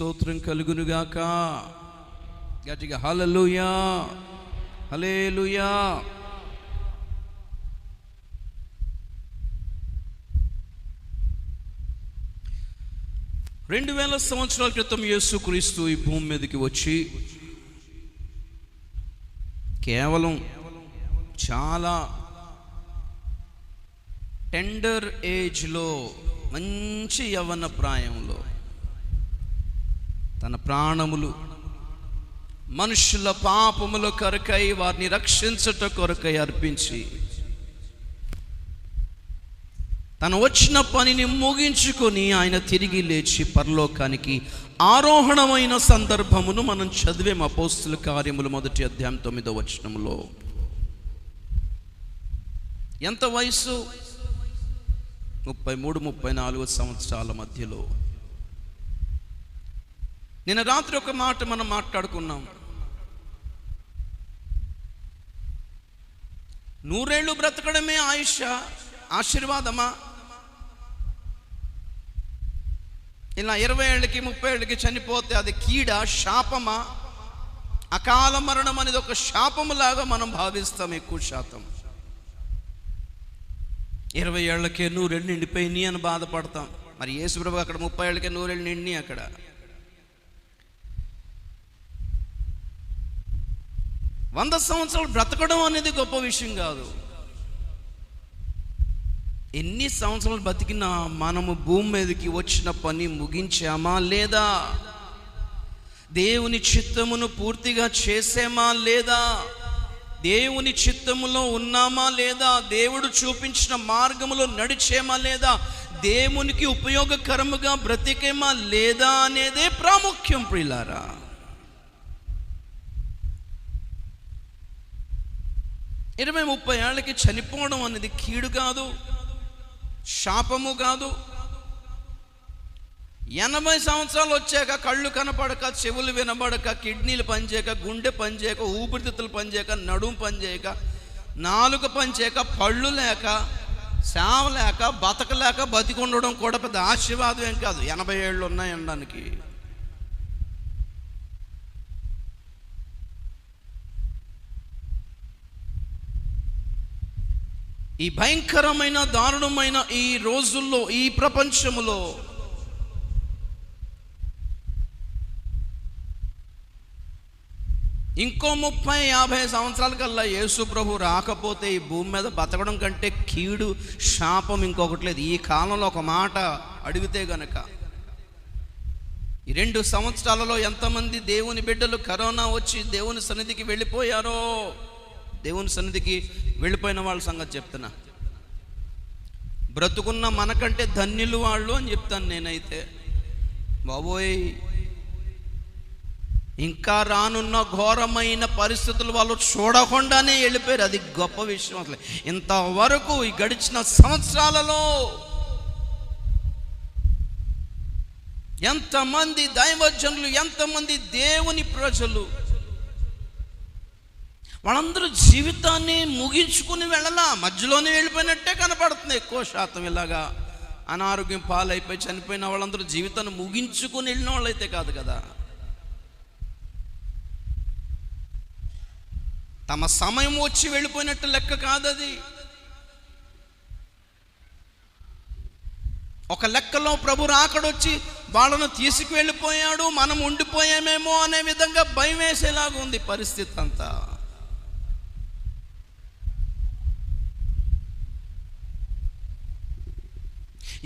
స్తోత్రం కలుగునుగాక. గట్టిగా హల్లెలూయా, హల్లెలూయా. రెండు 2000 సంవత్సరాల క్రితం యేసుక్రీస్తు ఈ భూమి మీదకి వచ్చి కేవలం చాలా టెండర్ ఏజ్లో, మంచి యవ్వన ప్రాయంలో తన ప్రాణములు మనుషుల పాపముల కొరకై, వారిని రక్షించుట కొరకై అర్పించి తను వచ్చిన పనిని ముగించుకొని ఆయన తిరిగి లేచి పరలోకానికి ఆరోహణమైన సందర్భమును మనం చదివేం అపోస్తుల కార్యములు 1వ అధ్యాయం 9వ వచనములో. ఎంత వయసు? 33-34 సంవత్సరాల మధ్యలో. నిన్న రాత్రి ఒక మాట మనం మాట్లాడుకున్నాం. 100 ఏళ్ళు బ్రతకడమే ఆశీర్వాదమా? ఇలా 20 ఏళ్ళకి 30 ఏళ్ళకి చనిపోతే అది కీడ, శాపమా? అకాల మరణం అనేది ఒక శాపములాగా మనం భావిస్తాం ఎక్కువ శాతం. 20 ఏళ్ళకే 100 ఏళ్ళు నిండిపోయినాయి అని బాధపడతాం. మరి యేసుప్రభు అక్కడ 30 ఏళ్ళకే 100 ఏళ్ళు నిండి అక్కడ 100 సంవత్సరాలు బ్రతకడం అనేది గొప్ప విషయం కాదు. ఎన్ని సంవత్సరాలు బతికినా మనము భూమి మీదకి వచ్చిన పని ముగించామా లేదా? దేవుని చిత్తమును పూర్తిగా చేసామా లేదా? దేవుని చిత్తములో ఉన్నామా లేదా? దేవుడు చూపించిన మార్గములో నడిచేమా లేదా? దేవునికి ఉపయోగకరముగా బ్రతికేమా లేదా అనేదే ప్రాముఖ్యం ప్రియులారా. ఇరవై 30 ఏళ్ళకి చనిపోవడం అనేది కీడు కాదు, శాపము కాదు. 80 సంవత్సరాలు వచ్చాక కళ్ళు కనపడక, చెవులు వినబడక, కిడ్నీలు పనిచేయక, గుండె పనిచేయక, ఊపిరితిత్తులు పనిచేయక, నడుము పనిచేయక, నాలుక పనిచేయక, పళ్ళు లేక, సేవ లేక, బతకలేక బతికుండడం కూడా పెద్ద ఆశీర్వాదం ఏం కాదు. 80 ఏళ్ళు ఉన్నాయనడానికి. ఈ భయంకరమైన, దారుణమైన ఈ రోజుల్లో, ఈ ప్రపంచములో ఇంకో 30-50 సంవత్సరాల కల్లా యేసు ప్రభు రాకపోతే ఈ భూమి మీద బతకడం కంటే కీడు, శాపం ఇంకొకటి లేదు. ఈ కాలంలో ఒక మాట అడిగితే గనక, ఈ 2 సంవత్సరాలలో ఎంతమంది దేవుని బిడ్డలు కరోనా వచ్చి దేవుని సన్నిధికి వెళ్ళిపోయారో, దేవుని సన్నిధికి వెళ్ళిపోయిన వాళ్ళ సంగతి చెప్తున్నా. బ్రతుకున్న మనకంటే ధన్యులు వాళ్ళు అని చెప్తాను నేనైతే. బాబోయ్, ఇంకా రానున్న ఘోరమైన పరిస్థితులు వాళ్ళు చూడకుండానే వెళ్ళిపోయారు. అది గొప్ప విషయం. అసలు ఇంతవరకు ఈ గడిచిన సంవత్సరాలలో ఎంతమంది దైవజనులు, ఎంతమంది దేవుని ప్రజలు, వాళ్ళందరూ జీవితాన్ని ముగించుకుని వెళ్ళాలా, మధ్యలోనే వెళ్ళిపోయినట్టే కనపడుతుంది ఎక్కువ శాతం. ఇలాగా అనారోగ్యం పాలైపోయి చనిపోయిన వాళ్ళందరూ జీవితాన్ని ముగించుకుని వెళ్ళిన వాళ్ళు అయితే కాదు కదా. తమ సమయం వచ్చి వెళ్ళిపోయినట్టు లెక్క కాదది. ఒక లెక్కలో ప్రభు రాకడొచ్చి వాళ్ళను తీసుకువెళ్ళిపోయాడు, మనం ఉండిపోయామేమో అనే విధంగా భయం వేసేలాగా ఉంది పరిస్థితి అంతా.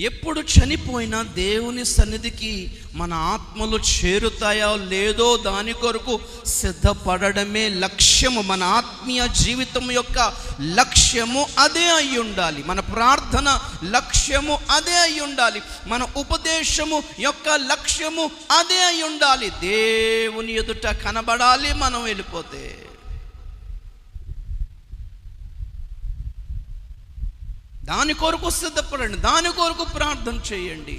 ఎప్పుడు చనిపోయినా దేవుని సన్నిధికి మన ఆత్మలు చేరుతాయో లేదో దాని కొరకు సిద్ధపడడమే లక్ష్యము. మన ఆత్మీయ జీవితం యొక్క లక్ష్యము అదే అయి ఉండాలి. మన ప్రార్థన లక్ష్యము అదే అయి ఉండాలి. మన ఉపదేశము యొక్క లక్ష్యము అదే అయి ఉండాలి. దేవుని ఎదుట కనబడాలి మనం వెళ్ళిపోతే. దాని కొరకు సిద్ధపడండి, దాని కొరకు ప్రార్థన చేయండి.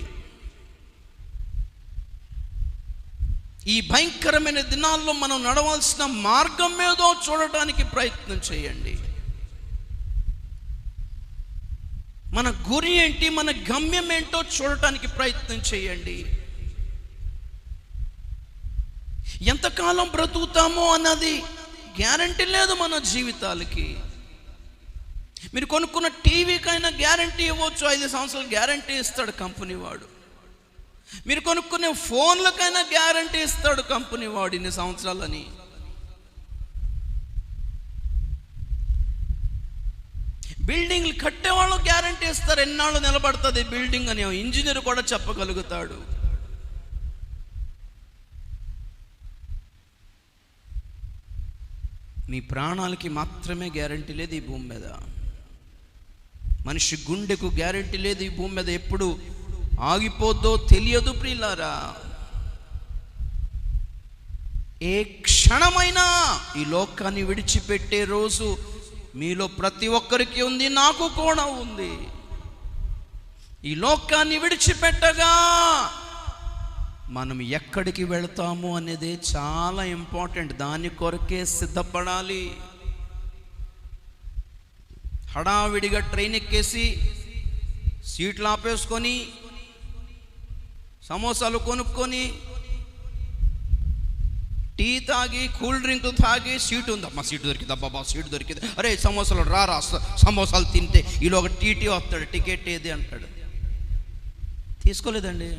ఈ భయంకరమైన దినాల్లో మనం నడవాల్సిన మార్గం ఏదో చూడటానికి ప్రయత్నం చేయండి. మన గురి ఏంటి, మన గమ్యం ఏంటో చూడటానికి ప్రయత్నం చేయండి. ఎంతకాలం బ్రతుకుతామో అన్నది గ్యారంటీ లేదు మన జీవితాలకి. మీరు కొనుక్కున్న టీవీకైనా గ్యారంటీ ఇవ్వచ్చు, 5 సంవత్సరాలు గ్యారంటీ ఇస్తాడు కంపెనీ వాడు. మీరు కొనుక్కునే ఫోన్లకైనా గ్యారంటీ ఇస్తాడు కంపెనీ వాడు, ఇన్ని సంవత్సరాలని. బిల్డింగ్లు కట్టేవాళ్ళు గ్యారంటీ ఇస్తారు, ఎన్నాళ్ళు నిలబడుతుంది బిల్డింగ్ అని. ఇంజనీర్ కూడా చెప్పగలుగుతాడు. మీ ప్రాణాలకి మాత్రమే గ్యారంటీ లేదు ఈ భూమి మీద. మనిషి గుండెకు గ్యారంటీ లేదు ఈ భూమి మీద. ఎప్పుడు ఆగిపోద్దో తెలియదు ప్రియులారా. ఏ క్షణమైనా ఈ లోకాన్ని విడిచిపెట్టే రోజు మీలో ప్రతి ఒక్కరికి ఉంది, నాకు కూడా ఉంది. ఈ లోకాన్ని విడిచిపెట్టగా మనం ఎక్కడికి వెళ్తాము అనేది చాలా ఇంపార్టెంట్. దాని కొరకే సిద్ధపడాలి. హడావిడిగా ట్రైన్ ఎక్కేసి సీట్లు ఆపేసుకొని సమోసాలు కొనుక్కొని టీ తాగి కూల్ డ్రింక్ తాగి సీటు ఉంది, అమ్మ సీటు దొరికింది, అబ్బాబా సీటు దొరికింది, అరే సమోసాలు రా సమోసాలు తింటే ఈలో ఒక టీటీ వస్తాడు, టికెట్ ఏది అంటాడు. తీసుకోలేదండి.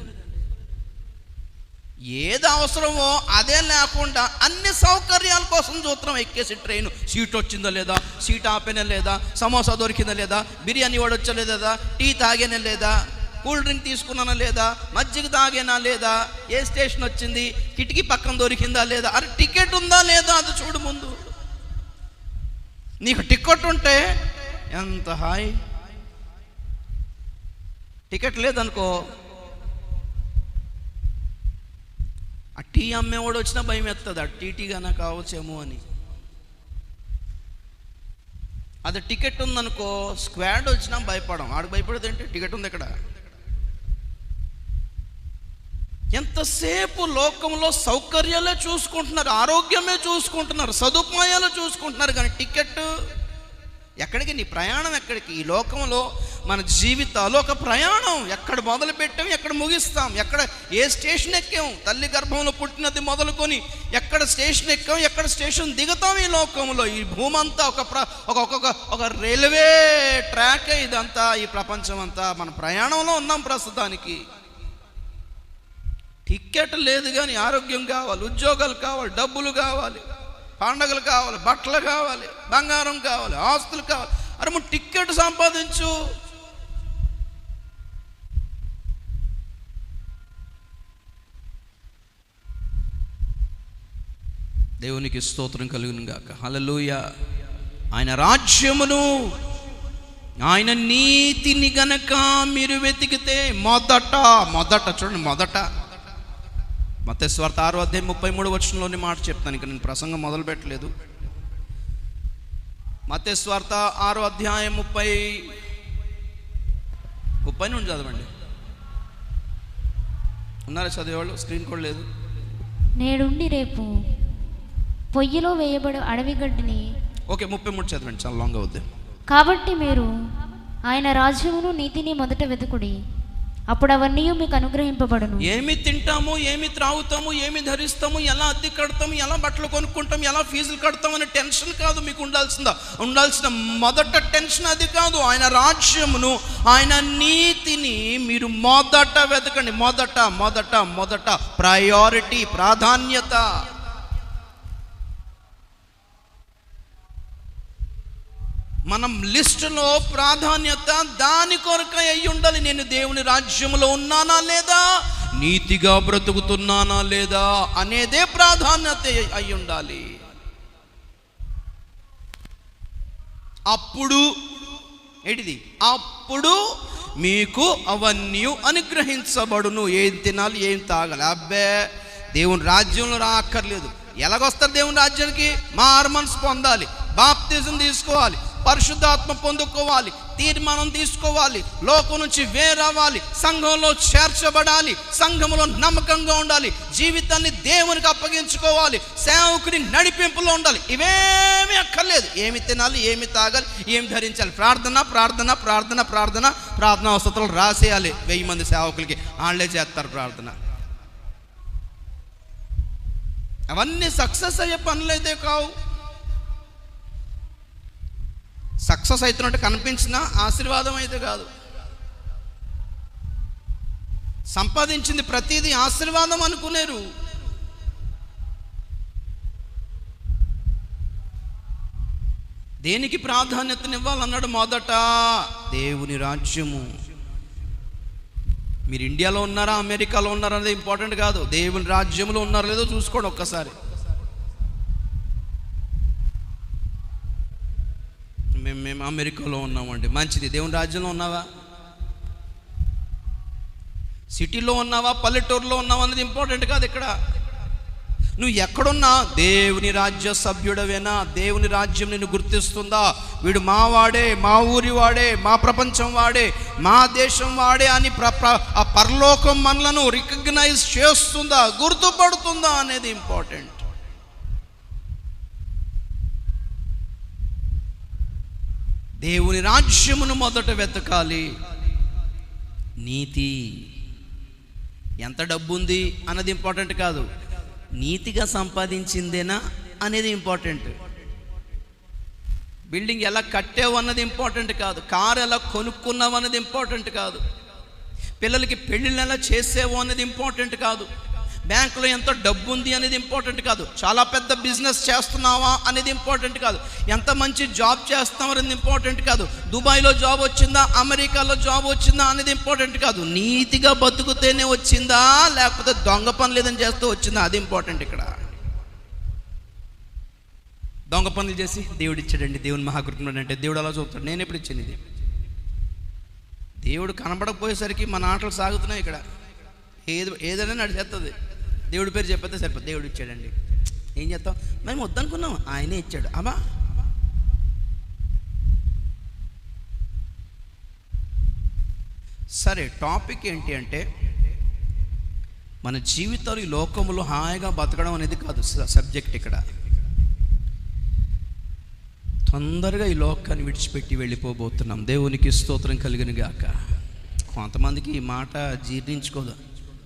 ఏది అవసరమో అదే లేకుండా అన్ని సౌకర్యాల కోసం చూస్తున్నాం. ఎక్కేసి ట్రైన్ సీట్ వచ్చిందా లేదా, సీట్ ఆపేనా లేదా, సమోసా దొరికిందా లేదా, బిర్యానీ వాడు వచ్చా లేదా, టీ తాగేనా లేదా, కూల్ డ్రింక్ తీసుకున్నానా లేదా, మజ్జిగ తాగేనా లేదా, ఏ స్టేషన్ వచ్చింది, కిటికీ పక్కన దొరికిందా లేదా, అరే టికెట్ ఉందా లేదా అది చూడు ముందు. నీకు టికెట్ ఉంటే ఎంత హాయ్. టికెట్ లేదనుకో, ఆ టీ అమ్మేవాడు వచ్చినా భయం ఎత్తది, ఆ టీటీగానా కావచ్చేమో అని. అది టికెట్ ఉందనుకో, స్క్వాడ్ వచ్చినా భయపడం. ఆడికి భయపడేది ఏంటి, టికెట్ ఉంది ఇక్కడ. ఎంతసేపు లోకంలో సౌకర్యాలే చూసుకుంటున్నారు, ఆరోగ్యమే చూసుకుంటున్నారు, సదుపాయాలు చూసుకుంటున్నారు, కానీ టికెట్ ఎక్కడికి? నీ ప్రయాణం ఎక్కడికి? ఈ లోకంలో మన జీవితాలు ఒక ప్రయాణం. ఎక్కడ మొదలు పెట్టాం, ఎక్కడ ముగిస్తాం, ఎక్కడ ఏ స్టేషన్ ఎక్కాం, తల్లి గర్భంలో పుట్టినది మొదలుకొని ఎక్కడ స్టేషన్ ఎక్కాం, ఎక్కడ స్టేషన్ దిగుతాం. ఈ లోకంలో ఈ భూమి అంతా ఒక రైల్వే ట్రాక్. ఇదంతా ఈ ప్రపంచం అంతా మన ప్రయాణంలో ఉన్నాం ప్రస్తుతానికి. టికెట్ లేదు కానీ ఆరోగ్యం కావాలి, ఉద్యోగాలు కావాలి, డబ్బులు కావాలి, పండగలు కావాలి, బట్టలు కావాలి, బంగారం కావాలి, ఆస్తులు కావాలి. అరే నువ్వు టికెట్ సంపాదించు. దేవునికి స్తోత్రం కలుగును గాక. హల్లెలూయా. ఆయన రాజ్యమును ఆయన నీతిని గనక మీరు వెతికితే మొదట చూడండి, మొదట మత్తయి సువార్త 6:33 మాట చెప్తాను. ఇంకా నేను ప్రసంగం మొదలు పెట్టలేదు. మత్తయి సువార్త 6:30 నుండి చదవండి. ఉన్నారా చదివేవాళ్ళు? స్క్రీన్ కూడా లేదు. నేడుండి రేపు పొయ్యిలో వేయబడు అడవి గడ్డిని. ఓకే, 33 చదవండి, చాలా లాంగ్ అవుద్ది. కాబట్టి మీరు ఆయన రాజ్యమును నీతిని మొదట వెతుకుడి, అప్పుడు అవన్నీ మీకు అనుగ్రహింపబడును. ఏమి తింటాము, ఏమి త్రాగుతాము, ఏమి ధరిస్తాము, ఎలా అద్దె కడతాము, ఎలా బట్టలు కొనుక్కుంటాము, ఎలా ఫీజులు కడతాము అనే టెన్షన్ కాదు మీకు ఉండాల్సిన మొదట టెన్షన్ అది కాదు. ఆయన రాజ్యమును, ఆయన నీతిని మీరు మొదట వెతకండి. మొదట ప్రయారిటీ, ప్రాధాన్యత. మనం లిస్టులో ప్రాధాన్యత దాని కొరకై అయి ఉండాలి. నేను దేవుని రాజ్యంలో ఉన్నానా లేదా, నీతిగా బ్రతుకుతున్నానా లేదా అనేదే ప్రాధాన్యత అయి ఉండాలి. అప్పుడు మీకు అవన్నీ అనుగ్రహించబడును. ఏం తినాలి, ఏం తాగాలి, అబ్బే దేవుని రాజ్యంలో రాక్కర్లేదు. ఎలాగొస్తారు దేవుని రాజ్యానికి? మారు మనసు పొందాలి, బాప్తిజం తీసుకోవాలి, పరిశుద్ధాత్మ పొందుకోవాలి, తీర్మానం తీసుకోవాలి, లోకం నుంచి వేరవ్వాలి, సంఘంలో చేర్చబడాలి, సంఘంలో నమ్మకంగా ఉండాలి, జీవితాన్ని దేవునికి అప్పగించుకోవాలి, సేవకుని నడిపింపులో ఉండాలి. ఇవేమీ అక్కర్లేదు. ఏమి తినాలి, ఏమి తాగాలి, ఏమి ధరించాలి, ప్రార్థన అవసరాలు రాసేయాలి. 1000 మంది సేవకులకి వాళ్ళే చేస్తారు ప్రార్థన. అవన్నీ సక్సెస్ అయ్యే పనులైతే కావు. సక్సెస్ అవుతున్నట్టు కనిపించిన ఆశీర్వాదం అయితే కాదు. సంపాదించింది ప్రతిదీ ఆశీర్వాదం అనుకునేరు. దేనికి ప్రాధాన్యతనివ్వాలన్నాడు? మొదట దేవుని రాజ్యము. మీరు ఇండియాలో ఉన్నారా, అమెరికాలో ఉన్నారా అనేది ఇంపార్టెంట్ కాదు. దేవుని రాజ్యంలో ఉన్నారో లేదో చూసుకోండి ఒక్కసారి. మేము అమెరికాలో ఉన్నామండి, మంచిది. దేవుని రాజ్యంలో ఉన్నావా? సిటీలో ఉన్నావా, పల్లెటూరులో ఉన్నావా అనేది ఇంపార్టెంట్ కాదు. ఇక్కడ నువ్వు ఎక్కడున్నా దేవుని రాజ్య సభ్యుడవేనా? దేవుని రాజ్యం నిన్ను గుర్తిస్తుందా? వీడు మా వాడే, మా ఊరి వాడే, మా ప్రపంచం వాడే, మా దేశం వాడే అని ఆ పరలోకం మనలను రికగ్నైజ్ చేస్తుందా, గుర్తుపడుతుందా అనేది ఇంపార్టెంట్. దేవుని రాజ్యమును మొదట వెతకాలి. నీతి, ఎంత డబ్బు ఉంది అన్నది ఇంపార్టెంట్ కాదు, నీతిగా సంపాదించిందేనా అనేది ఇంపార్టెంట్. బిల్డింగ్ ఎలా కట్టావు అన్నది ఇంపార్టెంట్ కాదు, కారు ఎలా కొనుక్కున్నావు అన్నది ఇంపార్టెంట్ కాదు, పిల్లలకి పెళ్ళిళ్ళు ఎలా చేసావు అన్నది ఇంపార్టెంట్ కాదు, బ్యాంకులో ఎంత డబ్బు ఉంది అనేది ఇంపార్టెంట్ కాదు, చాలా పెద్ద బిజినెస్ చేస్తున్నావా అనేది ఇంపార్టెంట్ కాదు, ఎంత మంచి జాబ్ చేస్తున్నావు అనేది ఇంపార్టెంట్ కాదు, దుబాయ్లో జాబ్ వచ్చిందా, అమెరికాలో జాబ్ వచ్చిందా అనేది ఇంపార్టెంట్ కాదు, నీతిగా బతుకుతేనే వచ్చిందా లేకపోతే దొంగ పనులు ఏదైనా చేస్తూ వచ్చిందా అది ఇంపార్టెంట్. ఇక్కడ దొంగ పనులు చేసి దేవుడు ఇచ్చాడండి, దేవుని మహాకృపణుడు అంటే దేవుడు అలా చూస్తాడు. నేను ఎప్పుడు ఇచ్చాను ఇది? దేవుడు కనబడకపోయేసరికి మన ఆటలు సాగుతున్నాయి. ఇక్కడ ఏదైనా నడిచేస్తుంది. దేవుడి పేరు చెప్పితే సరిపోతుంది, దేవుడు ఇచ్చాడండి. ఏం చేస్తాం? మేము వద్దనుకున్నాం, ఆయనే ఇచ్చాడు. అమ్మా సరే, టాపిక్ ఏంటి అంటే మన జీవితాలు ఈ లోకంలో హాయిగా బతకడం అనేది కాదు సబ్జెక్ట్. ఇక్కడ తొందరగా ఈ లోకాన్ని విడిచిపెట్టి వెళ్ళిపోబోతున్నాం. దేవునికి స్తోత్రం కలిగిన గాక. కొంతమందికి ఈ మాట జీర్ణించుకోదు.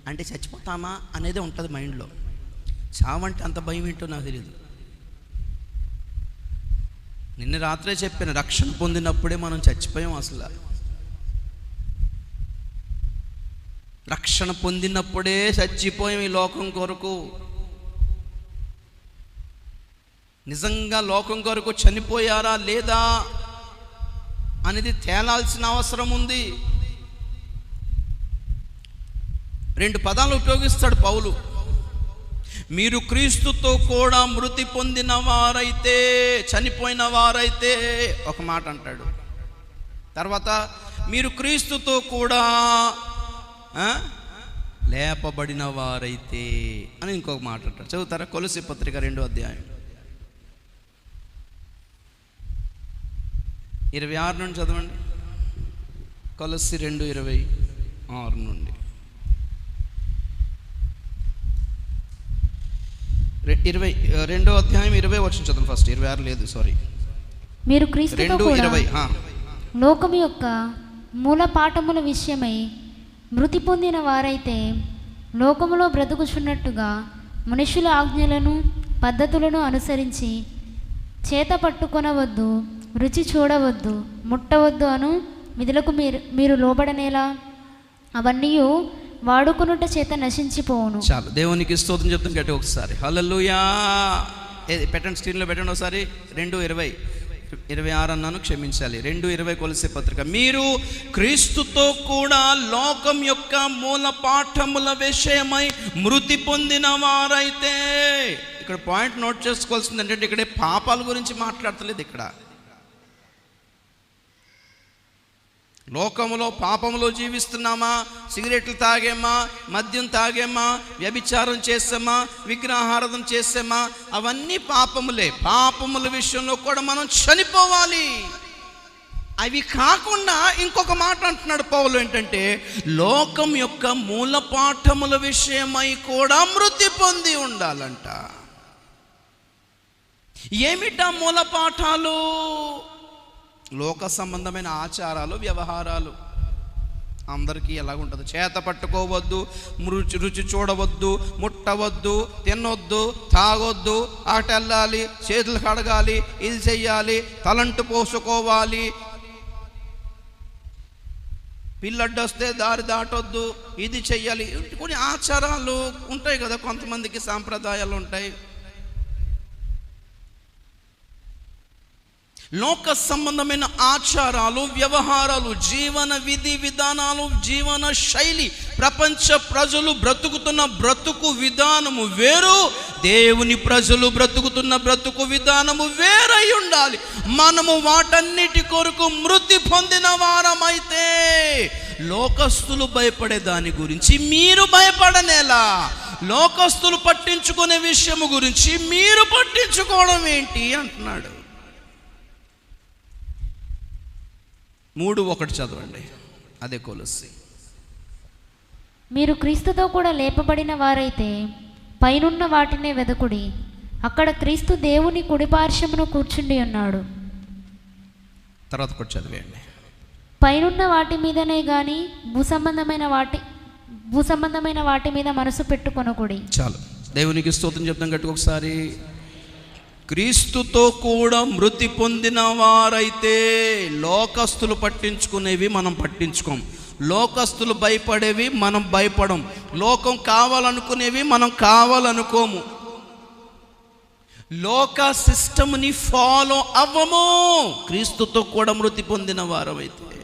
అంటే చచ్చిపోతామా అనేది ఉంటుంది మైండ్లో. చావంటే అంత భయం ఏంటో నాకు తెలియదు. నిన్న రాత్రే చెప్పాను, రక్షణ పొందినప్పుడే మనం చచ్చిపోయాం. అసలు రక్షణ పొందినప్పుడే చచ్చిపోయాం ఈ లోకం కొరకు. నిజంగా లోకం కొరకు చనిపోయారా లేదా అనేది తేలాల్సిన అవసరం ఉంది. 2 పదాలు ఉపయోగిస్తాడు పౌలు. మీరు క్రీస్తుతో కూడా మృతి పొందిన వారైతే, చనిపోయిన వారైతే ఒక మాట అంటాడు. తర్వాత మీరు క్రీస్తుతో కూడా లేపబడిన వారైతే అని ఇంకొక మాట అంటాడు. చదువుతారా? కొలస్సీ పత్రిక 2వ అధ్యాయం 26 నుండి చదవండి. కొలస్సీ 2:26 నుండి 2వ అధ్యాయం 20 వచనం చదవండి. ఫస్ట్ 26 లేదు, సారీ, మీరు క్రీస్తుతో కూడా 2:20 లోకము యొక్క మూల పాఠముల విషయమై మృతి పొందిన వారైతే లోకములో బ్రతుకుచున్నట్టుగా మనుషుల ఆజ్ఞలను పద్ధతులను అనుసరించి చేత పట్టుకొనవద్దు, రుచి చూడవద్దు, ముట్టవద్దు అను విధులకు మీరు లోబడనేలా అవన్నీ వాడుకున్నట్టు చేత నశించిపోవును. చాలు, దేవునికి స్తోత్రం చెప్తాం గట్టి ఒకసారి. హల్లెలూయా. పెట్టండి, స్క్రీన్లో పెట్టండి ఒకసారి. 2:26 అన్నాను, క్షమించాలి. 2:20 కొలస్సీ పత్రిక. మీరు క్రీస్తుతో కూడా లోకం యొక్క మూల పాఠముల విషయమై మృతి పొందిన వారైతే. ఇక్కడ పాయింట్ నోట్ చేసుకోవాల్సింది ఏంటంటే, ఇక్కడ పాపాల గురించి మాట్లాడతలేదు. ఇక్కడ లోకములో పాపములో జీవిస్తున్నామా, సిగరెట్లు తాగేమా, మద్యం తాగేమా, వ్యభిచారం చేసామా, విగ్రహారాధన చేసామా, అవన్నీ పాపములే. పాపముల విషయంలో కూడా మనం చనిపోవాలి. అవి కాకుండా ఇంకొక మాట అంటున్నాడు పౌలు, ఏంటంటే లోకం యొక్క మూల పాఠముల విషయమై కూడా మృతి పొంది ఉండాలంట. ఏమిటా మూల పాఠాలు? లోక సంబంధమైన ఆచారాలు, వ్యవహారాలు. అందరికీ ఎలాగుంటుంది? చేత పట్టుకోవద్దు, రుచి చూడవద్దు, ముట్టవద్దు, తినొద్దు, తాగొద్దు, అటెళ్ళాలి, చేతులు కడగాలి, ఇది చెయ్యాలి, తలంటు పోసుకోవాలి, పిల్లడ్డొస్తే దారి దాటొద్దు, ఇది చెయ్యాలి. కొన్ని ఆచారాలు ఉంటాయి కదా, కొంతమందికి సాంప్రదాయాలు ఉంటాయి. లోక సంబంధమైన ఆచారాలు, వ్యవహారాలు, జీవన విధి విధానాలు, జీవన శైలి, ప్రపంచ ప్రజలు బ్రతుకుతున్న బ్రతుకు విధానము వేరు, దేవుని ప్రజలు బ్రతుకుతున్న బ్రతుకు విధానము వేరై ఉండాలి. మనము వాటన్నిటి కొరకు మృతి పొందిన వారమైతే లోకస్తులు భయపడే దాని గురించి మీరు భయపడనేలా? లోకస్తులు పట్టించుకునే విషయము గురించి మీరు పట్టించుకోవడం ఏంటి అంటున్నాడు. 3:1 చదవండి, అదే కొలస్సీ. మీరు క్రీస్తుతో కూడా లేపబడిన వారైతే పైనున్న వాటినే వెదకుడి, అక్కడ క్రీస్తు దేవుని కుడిపార్శ్వమున కూర్చుండి ఉన్నాడు. తర్వాత కూడా చదివేయండి. పైనున్న వాటి మీదనే గాని భూసంబంధమైన వాటి మీద మనసు పెట్టుకొనకుడి. చాలు, దేవునికి స్తోత్రం చెప్తాం గట్టిగా ఒకసారి. క్రీస్తుతో కూడా మృతి పొందిన వారైతే లోకస్తులు పట్టించుకునేవి మనం పట్టించుకోం, లోకస్తులు భయపడేవి మనం భయపడం, లోకం కావాలనుకునేవి మనం కావాలనుకోము, లోక సిస్టమ్ని ఫాలో అవ్వము. క్రీస్తుతో కూడా మృతి పొందిన వారైతే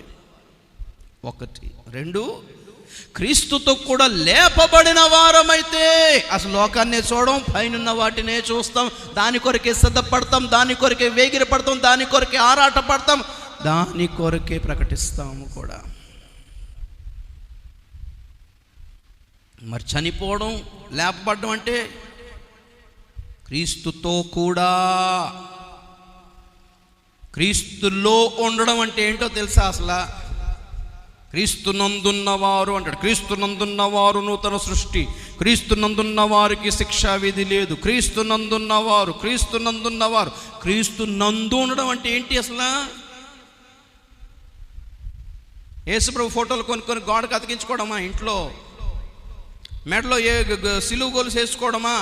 1. 2, క్రీస్తుతో కూడా లేపబడిన వారమైతే అసలు లోకాన్నే చూడం, పైనున్న వాటినే చూస్తాం, దాని కొరకే సిద్ధపడతాం, దాని కొరకే వేగిరి పడతాం, దాని కొరకే ఆరాట పడతాం, దాని కొరకే ప్రకటిస్తాము కూడా. మరి చనిపోవడం, లేపబడడం అంటే క్రీస్తుతో కూడా, క్రీస్తులో ఉండడం అంటే ఏంటో తెలుసా? అసలు క్రీస్తునందున్నవారు అంటాడు. క్రీస్తునందున్నవారు నూతన సృష్టి, క్రీస్తునందున్న వారికి శిక్షా విధి లేదు. క్రీస్తునందున్నవారు, క్రీస్తునందున్నవారు, క్రీస్తునందు ఉండడం అంటే ఏంటి అసలు? యేసుప్రభు ఫోటోలు కొనుక్కొని గోడకు అతికించుకోవడమా? ఇంట్లో మెడలో సిలువ గొలుసు వేసుకోవడమా?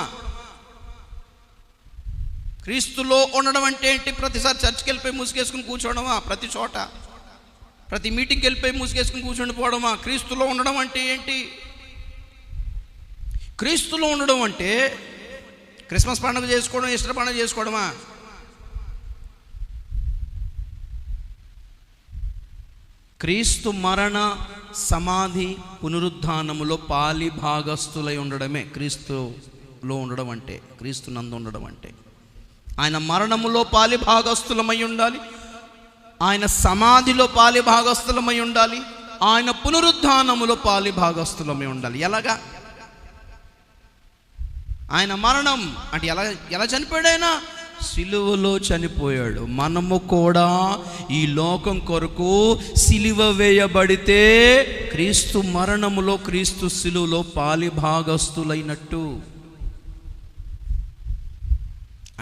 క్రీస్తులో ఉండడం అంటే ఏంటి? ప్రతిసారి చర్చికి వెళ్ళిపోయి ముసుగేసుకుని కూర్చోవడమా? ప్రతి చోట ప్రతి మీటింగ్కి వెళ్ళిపోయి ముసుగేసుకుని కూర్చొని పోవడమా? క్రీస్తులో ఉండడం అంటే ఏంటి? క్రీస్తులో ఉండడం అంటే క్రిస్మస్ పండుగ చేసుకోవడం, ఈస్టర్ పండుగ చేసుకోవడమా? క్రీస్తు మరణ, సమాధి, పునరుద్ధానములో పాలి భాగస్థులై ఉండడమే క్రీస్తులో ఉండడం అంటే, క్రీస్తునందు ఉండడం అంటే. ఆయన మరణములో పాలి భాగస్థులమై ఉండాలి, ఆయన సమాధిలో పాలి భాగస్థులమై ఉండాలి, ఆయన పునరుద్ధానములో పాలి భాగస్థులమై ఉండాలి. ఎలాగా? ఆయన మరణం అంటే ఎలా చనిపోయాడైనా? సిలువలో చనిపోయాడు. మనము కూడా ఈ లోకం కొరకు సిలువ వేయబడితే క్రీస్తు మరణములో, క్రీస్తు సిలువలో పాలి భాగస్థులైనట్టు.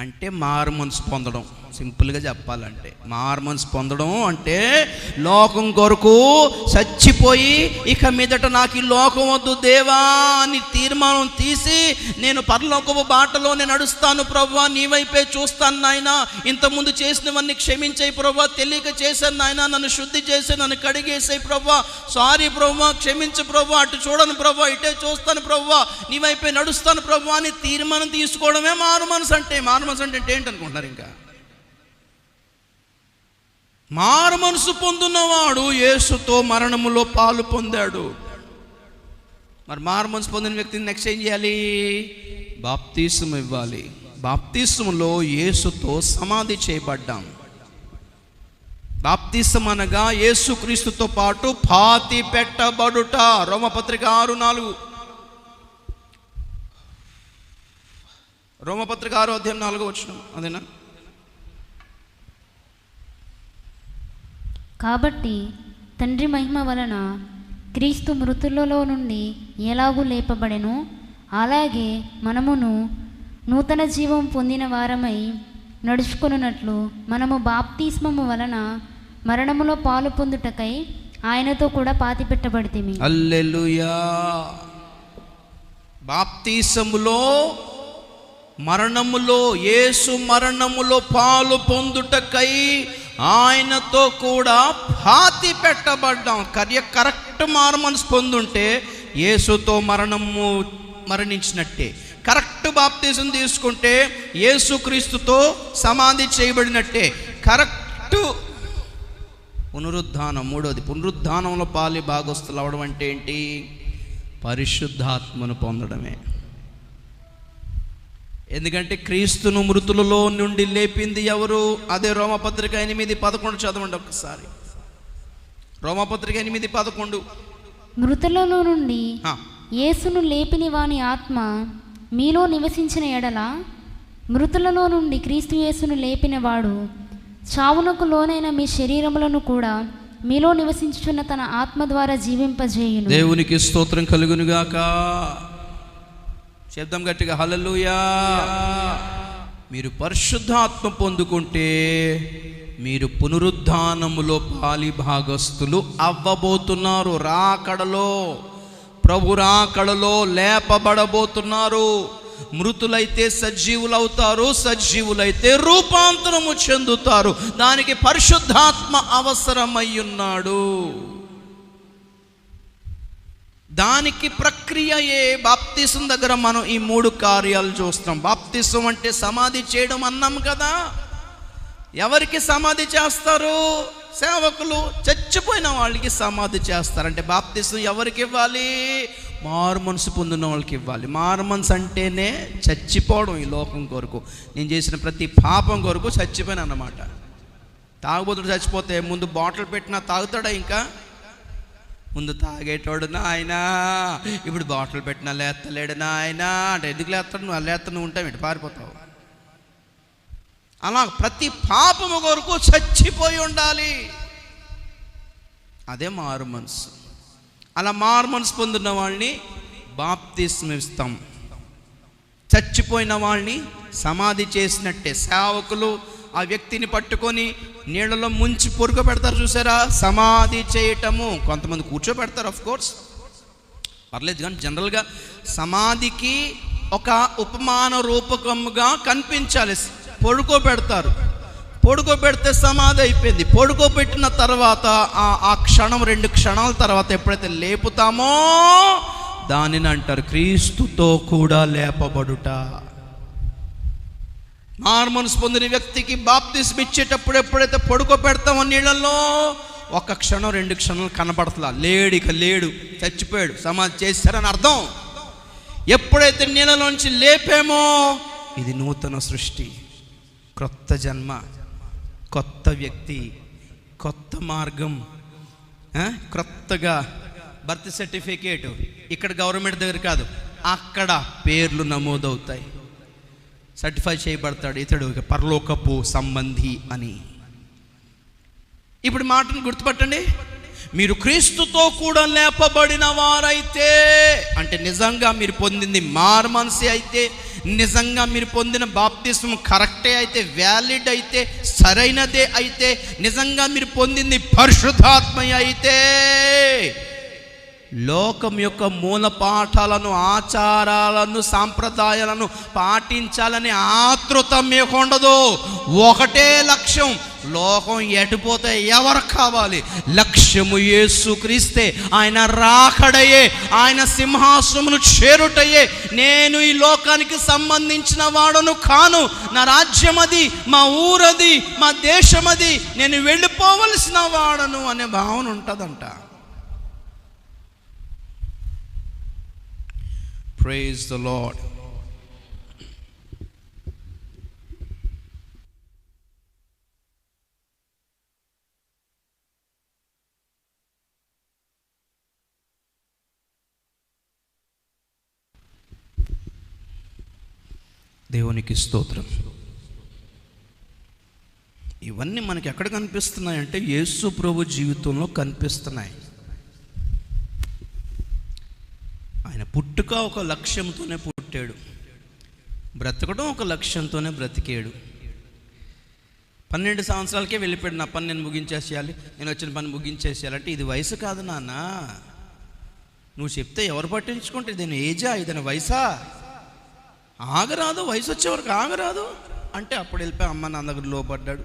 అంటే మారు మనసు పొందడం. సింపుల్గా చెప్పాలంటే మారు మనసు పొందడం అంటే లోకం కొరకు చచ్చిపోయి ఇక మీదట నాకు ఈ లోకం వద్దు దేవా అని తీర్మానం తీసి, నేను పరలోకపు బాటలో నేను నడుస్తాను ప్రభువా, నీ వైపే చూస్తాను నాయనా, ఇంతకుముందు చేసినవన్నీ క్షమించేయి ప్రభువా, తెలియక చేశాను నాయనా, నన్ను శుద్ధి చేసి నన్ను కడిగేసాయి ప్రభువా, సారీ ప్రభువా, క్షమించు ప్రభువా, అటు చూడను ప్రభువా, ఇటే చూస్తాను ప్రభువా, నీ వైపే నడుస్తాను ప్రభువా అని తీర్మానం తీసుకోవడమే మారు మనసు అంటే. మారు మనసు అంటే ఏంటనుకుంటున్నారు? ఇంకా మారు మనసు పొందున్నవాడు యేసుతో మరణములో పాలు పొందాడు. మరి మారు మనసు పొందిన వ్యక్తిని నెక్స్ట్ ఏం చేయాలి? బాప్తీసం ఇవ్వాలి. బాప్తీసంలో యేసుతో సమాధి చేయబడ్డాం. బాప్తీసం అనగా యేసుక్రీస్తుతో పాటు పాతి పెట్టబడుట. రోమపత్రిక 6:4, రోమపత్రిక 6:4 అదేనా? కాబట్టి తండ్రి మహిమ వలన క్రీస్తు మృతులలో నుండి ఎలాగూ లేపబడెను, అలాగే మనమును నూతన జీవం పొందిన వారమై నడుచుకొనున్నట్లు మనము బాప్తిస్మము వలన మరణములో పాలు పొందుటకై ఆయనతో కూడా పాతిపెట్టబడితిమి. హల్లెలూయా. బాప్తిసములో మరణములో, యేసు మరణములో పాలు పొందుటకై ఆయనతో కూడా పాతి పెట్టబడ్డాం. కరెక్ట్ మారుమనసు పొందుంటే యేసుతో మరణించినట్టే. కరెక్ట్ బాప్తిజం తీసుకుంటే యేసుక్రీస్తుతో సమాధి చేయబడినట్టే. కరెక్ట్ పునరుద్ధానం. మూడోది, పునరుద్ధానంలో పాలి భాగస్తులు అవడం అంటే ఏంటి? పరిశుద్ధాత్మను పొందడమే. ఎందుకంటే క్రీస్తును మృతులలో నుండి లేపింది ఎవరు? అదే రోమపత్రిక 8:11 చదవండి ఒక్కసారి. రోమపత్రిక 8:11. మృతులలో నుండి యేసును లేపిన వాని ఆత్మ మీలో నివసించిన ఎడల, మృతులలో నుండి క్రీస్తు యేసును లేపిన వాడు చావునకు లోనైన మీ శరీరములను కూడా మీలో నివసించుచున్న తన ఆత్మ ద్వారా జీవింపజేయును. దేవునికి స్తోత్రం కలుగునుగాక. శబ్దం గట్టిగా హల్లెలూయా. మీరు పరిశుద్ధాత్మ పొందుకుంటే మీరు పునరుద్ధానములో పాలి భాగస్తులు అవ్వబోతున్నారు. రాకడలో, ప్రభు రాకడలో లేపబడబోతున్నారు. మృతులైతే సజీవులవుతారు, సజీవులైతే రూపాంతరము చెందుతారు. దానికి పరిశుద్ధాత్మ అవసరమయ్యున్నాడు. దానికి ప్రక్రియయే బాప్తిసం దగ్గర మనం ఈ 3 కార్యాలు చూస్తున్నాం. బాప్తిసం అంటే సమాధి చేయడం అన్నాం కదా. ఎవరికి సమాధి చేస్తారు? సేవకులు. చచ్చిపోయిన వాళ్ళకి సమాధి చేస్తారంటే బాప్తిసం ఎవరికి ఇవ్వాలి? మారు మనసు పొందిన వాళ్ళకి ఇవ్వాలి. మారు మనసు అంటేనే చచ్చిపోవడం. ఈ లోకం కొరకు, నేను చేసిన ప్రతి పాపం కొరకు చచ్చిపోయిన అన్నమాట. తాగుబోతుడు చచ్చిపోతే ముందు బాటిల్ పెట్టినా తాగుతాడా? ఇంకా ముందు తాగేటోడు నాయనా, ఇప్పుడు బాటిల్ పెట్టినా లేత్తలేడు నాయనా అంటే, ఎందుకు లేస్తాడు? నువ్వు లేస్తా, నువ్వు ఉంటావు, ఇటు పారిపోతావు. అలా ప్రతి పాపము కొరకు చచ్చిపోయి ఉండాలి. అదే మారు మనసు. అలా మారు మనసు పొందిన వాళ్ళని బాప్తిస్మం ఇస్తాం. చచ్చిపోయిన వాళ్ళని సమాధి చేసినట్టే. సేవకులు ఆ వ్యక్తిని పట్టుకొని నీళ్ళలో ముంచి పొరుగబెడతారు, చూసారా? సమాధి చేయటము. కొంతమంది కూర్చోబెడతారు, ఆఫ్ కోర్స్ పర్లేదు, కానీ జనరల్గా సమాధికి ఒక ఉపమాన రూపకముగా కనిపించాలి. పడుకోబెడతారు. పడుకోబెడితే సమాధి అయిపోయింది. పడుకోబెట్టిన తర్వాత ఆ క్షణం, 2 క్షణాల తర్వాత ఎప్పుడైతే లేపుతామో దానిని అంటారు క్రీస్తుతో కూడా లేపబడుట. మారుమనసు పొందిన వ్యక్తికి బాప్తిస్మం ఇచ్చేటప్పుడు ఎప్పుడైతే పడుకోబెడతామో నీళ్ళల్లో, 1 క్షణం 2 క్షణాలు కనపడతలా, లేడిక లేడు, చచ్చిపోయాడు, సమాధి చేశారని అర్థం. ఎప్పుడైతే నీళ్ళలోంచి లేపేమో ఇది నూతన సృష్టి, క్రొత్త జన్మ, కొత్త వ్యక్తి, కొత్త మార్గం. క్రొత్తగా బర్త్ సర్టిఫికేట్ ఇక్కడ గవర్నమెంట్ దగ్గర కాదు, అక్కడ పేర్లు నమోదవుతాయి. సర్టిఫై చేయబడతాడు, ఇతడు పరలోకపు సంబంధి అని. ఇప్పుడు మాటను గుర్తుపట్టండి. మీరు క్రీస్తుతో కూడా లేపబడిన వారైతే, అంటే నిజంగా మీరు పొందింది మారు మనసు అయితే, నిజంగా మీరు పొందిన బాప్తిస్మం కరెక్టే అయితే, వ్యాలిడ్ అయితే, సరైనదే అయితే, నిజంగా మీరు పొందింది పరిశుద్ధాత్మ అయితే, లోకం యొక్క మూల పాఠాలను, ఆచారాలను, సాంప్రదాయాలను పాటించాలని ఆతృత మీకు ఉండదు. ఒకటే లక్ష్యం, లోకం ఎటుపోతే ఎవరు కావాలి? లక్ష్యము యేసుక్రీస్తే, ఆయన రాకడయే, ఆయన సింహాసనమును చేరుటయే. నేను ఈ లోకానికి సంబంధించిన వాడను కాను, నా రాజ్యం అది, మా ఊరది, మా దేశం అది, నేను వెళ్ళిపోవలసిన వాడను అనే భావన ఉంటుందంట. Praise the Lord. దేవునికి స్తోత్రం. ఇవన్నీ మనకి ఎక్కడ కనిపిస్తున్నాయంటే యేసు ప్రభు జీవితంలో కనిపిస్తున్నాయి. ఆయన పుట్టుక ఒక లక్ష్యంతోనే పుట్టాడు, బ్రతకడం ఒక లక్ష్యంతోనే బ్రతికాడు. 12 సంవత్సరాలకే వెళ్ళిపోయాడు, నా పని నేను ముగించేసేయాలి, నేను వచ్చిన పని ముగించేసేయాలి అంటే ఇది వయసు కాదు నాన్న. నువ్వు చెప్తే ఎవరు పట్టించుకుంటే ఇదేనా ఏజా, ఇదేనా వయసా? ఆగరాదు, వయసు వచ్చేవరకు ఆగరాదు అంటే అప్పుడు వెళ్ళిపోయి అమ్మ నాన్న దగ్గర లోపడ్డాడు.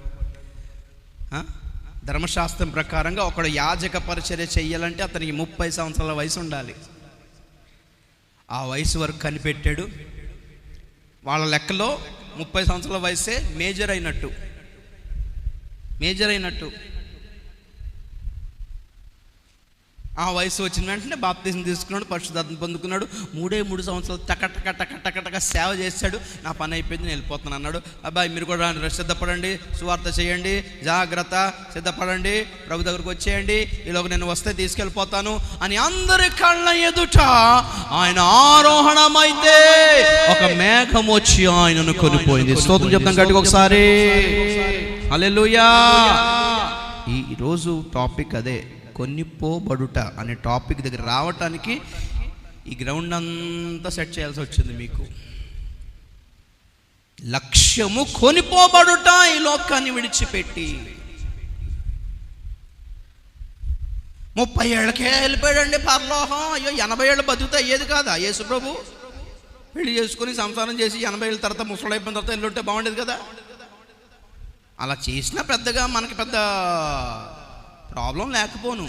ధర్మశాస్త్రం ప్రకారంగా ఒకడు యాజక పరిచర్య చెయ్యాలంటే అతనికి 30 సంవత్సరాల వయసు ఉండాలి. ఆ వయసు వరకు కనిపెట్టాడు. వాళ్ళ లెక్కలో 30 సంవత్సరాల వయసే మేజర్ అయినట్టు. ఆ వయసు వచ్చిన వెంటనే బాప్తిజం తీసుకున్నాడు, పరిశుద్ధాత్మ పొందుకున్నాడు. 3 సంవత్సరాలు టక సేవ చేశాడు. నా పని అయిపోయింది, నేను వెళ్ళిపోతాను అన్నాడు. అబ్బాయి మీరు కూడా సిద్ధపడండి, సువార్త చేయండి, జాగ్రత్త, సిద్ధపడండి, ప్రభు దగ్గరకు వచ్చేయండి, ఈలోగా నేను వస్తే తీసుకెళ్ళిపోతాను అని అందరి కళ్ళ ఎదుట ఆయన ఆరోహణమైతే ఒక మేఘం వచ్చి ఆయనను కొనిపోయింది. స్తోత్రం చెప్తాం గట్టిగా ఒకసారి, హల్లెలూయా. ఈరోజు టాపిక్ అదే, కొనిపోబడుట అనే టాపిక్ దగ్గర రావటానికి ఈ గ్రౌండ్ అంతా సెట్ చేయాల్సి వచ్చింది. మీకు లక్ష్యము కొనిపోబడుట, ఈ లోకాన్ని విడిచిపెట్టి 30 ఏళ్ళకే వెళ్ళిపోయాడండి పరలోకం. అయ్యో 80 ఏళ్ళు బతుకుతా అయ్యేది కాదా? యేసు ప్రభు పెళ్లి చేసుకుని సంసారం చేసి 80 ఏళ్ళ తర్వాత ముసలి అయిపోయిన తర్వాత వెళ్ళుంటే బాగుండేది కదా. అలా చేసినా పెద్దగా మనకి పెద్ద ప్రాబ్లం లేకపోను.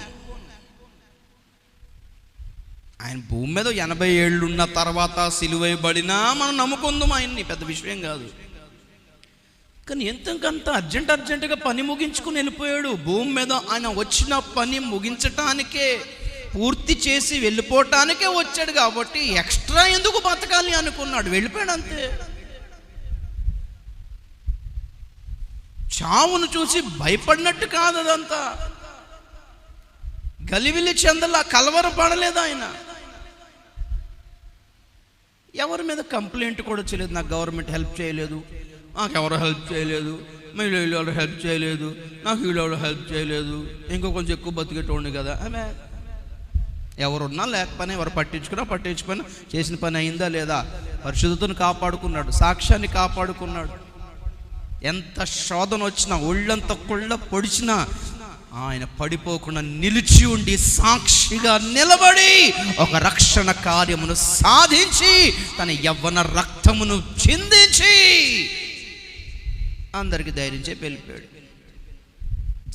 ఆయన భూమి మీద 80 ఏళ్ళు ఉన్న తర్వాత సిలువైబడినా మనం నమ్ముకుందాం ఆయన్ని, పెద్ద విషయం కాదు. కానీ ఎంతకంత అర్జెంటుగా పని ముగించుకుని వెళ్ళిపోయాడు. భూమి మీద ఆయన వచ్చిన పని ముగించటానికే, పూర్తి చేసి వెళ్ళిపోవటానికే వచ్చాడు కాబట్టి ఎక్స్ట్రా ఎందుకు బతకాలి అనుకున్నాడు, వెళ్ళిపోయాడు అంతే. చావును చూసి భయపడినట్టు కాదు అదంతా. గలివిలి చెందలా కలవరపడలేదు ఆయన. ఎవరి మీద కంప్లైంట్ కూడా చేయలేదు. నాకు గవర్నమెంట్ హెల్ప్ చేయలేదు, నాకు ఎవరు హెల్ప్ చేయలేదు, వీళ్ళు హెల్ప్ చేయలేదు, నాకు వీళ్ళు హెల్ప్ చేయలేదు, ఇంకో కొంచెం ఎక్కువ బతికేటోండి కదా. ఆమె ఎవరున్నా లేకపోయినా, ఎవరు పట్టించుకున్నా చేసిన పని అయిందా లేదా, పరిశుద్ధతను కాపాడుకున్నాడు, సాక్ష్యాన్ని కాపాడుకున్నాడు. ఎంత శోధన వచ్చినా, ఒళ్ళంత కొళ్ళ పొడిచినా ఆయన పడిపోకుండా నిలిచి ఉండి సాక్షిగా నిలబడి ఒక రక్షణ కార్యమును సాధించి తన యవ్వన రక్తమును చిందించి అందరికి ధైర్యం చెప్పి వెళ్ళిపోయాడు.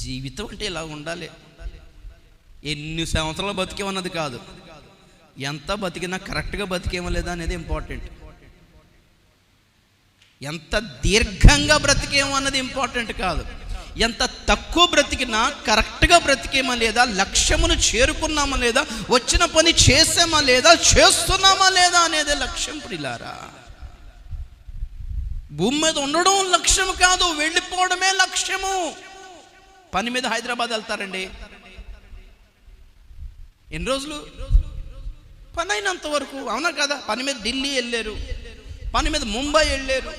జీవితం అంటే ఇలా ఉండాలి. ఎన్ని సంవత్సరాలు బతికేమన్నది కాదు, ఎంత బతికినా కరెక్ట్గా బతికేమో లేదా అనేది ఇంపార్టెంట్. ఎంత దీర్ఘంగా బ్రతికేమో అన్నది ఇంపార్టెంట్ కాదు. ఎంత తక్కువ బ్రతికినా కరెక్ట్గా బ్రతికేమా లేదా, లక్ష్యమును చేరుకున్నామా లేదా, వచ్చిన పని చేసామా లేదా, చేస్తున్నామా లేదా అనేది లక్ష్యం. ప్రియులారా, భూమి మీద ఉండడం లక్ష్యం కాదు, వెళ్ళిపోవడమే లక్ష్యము. పని మీద హైదరాబాద్ వెళ్తారండి, ఎన్ని రోజులు పని అయినంత వరకు, అవునా కదా. పని మీద ఢిల్లీ వెళ్ళారు, పని మీద ముంబై వెళ్ళారు,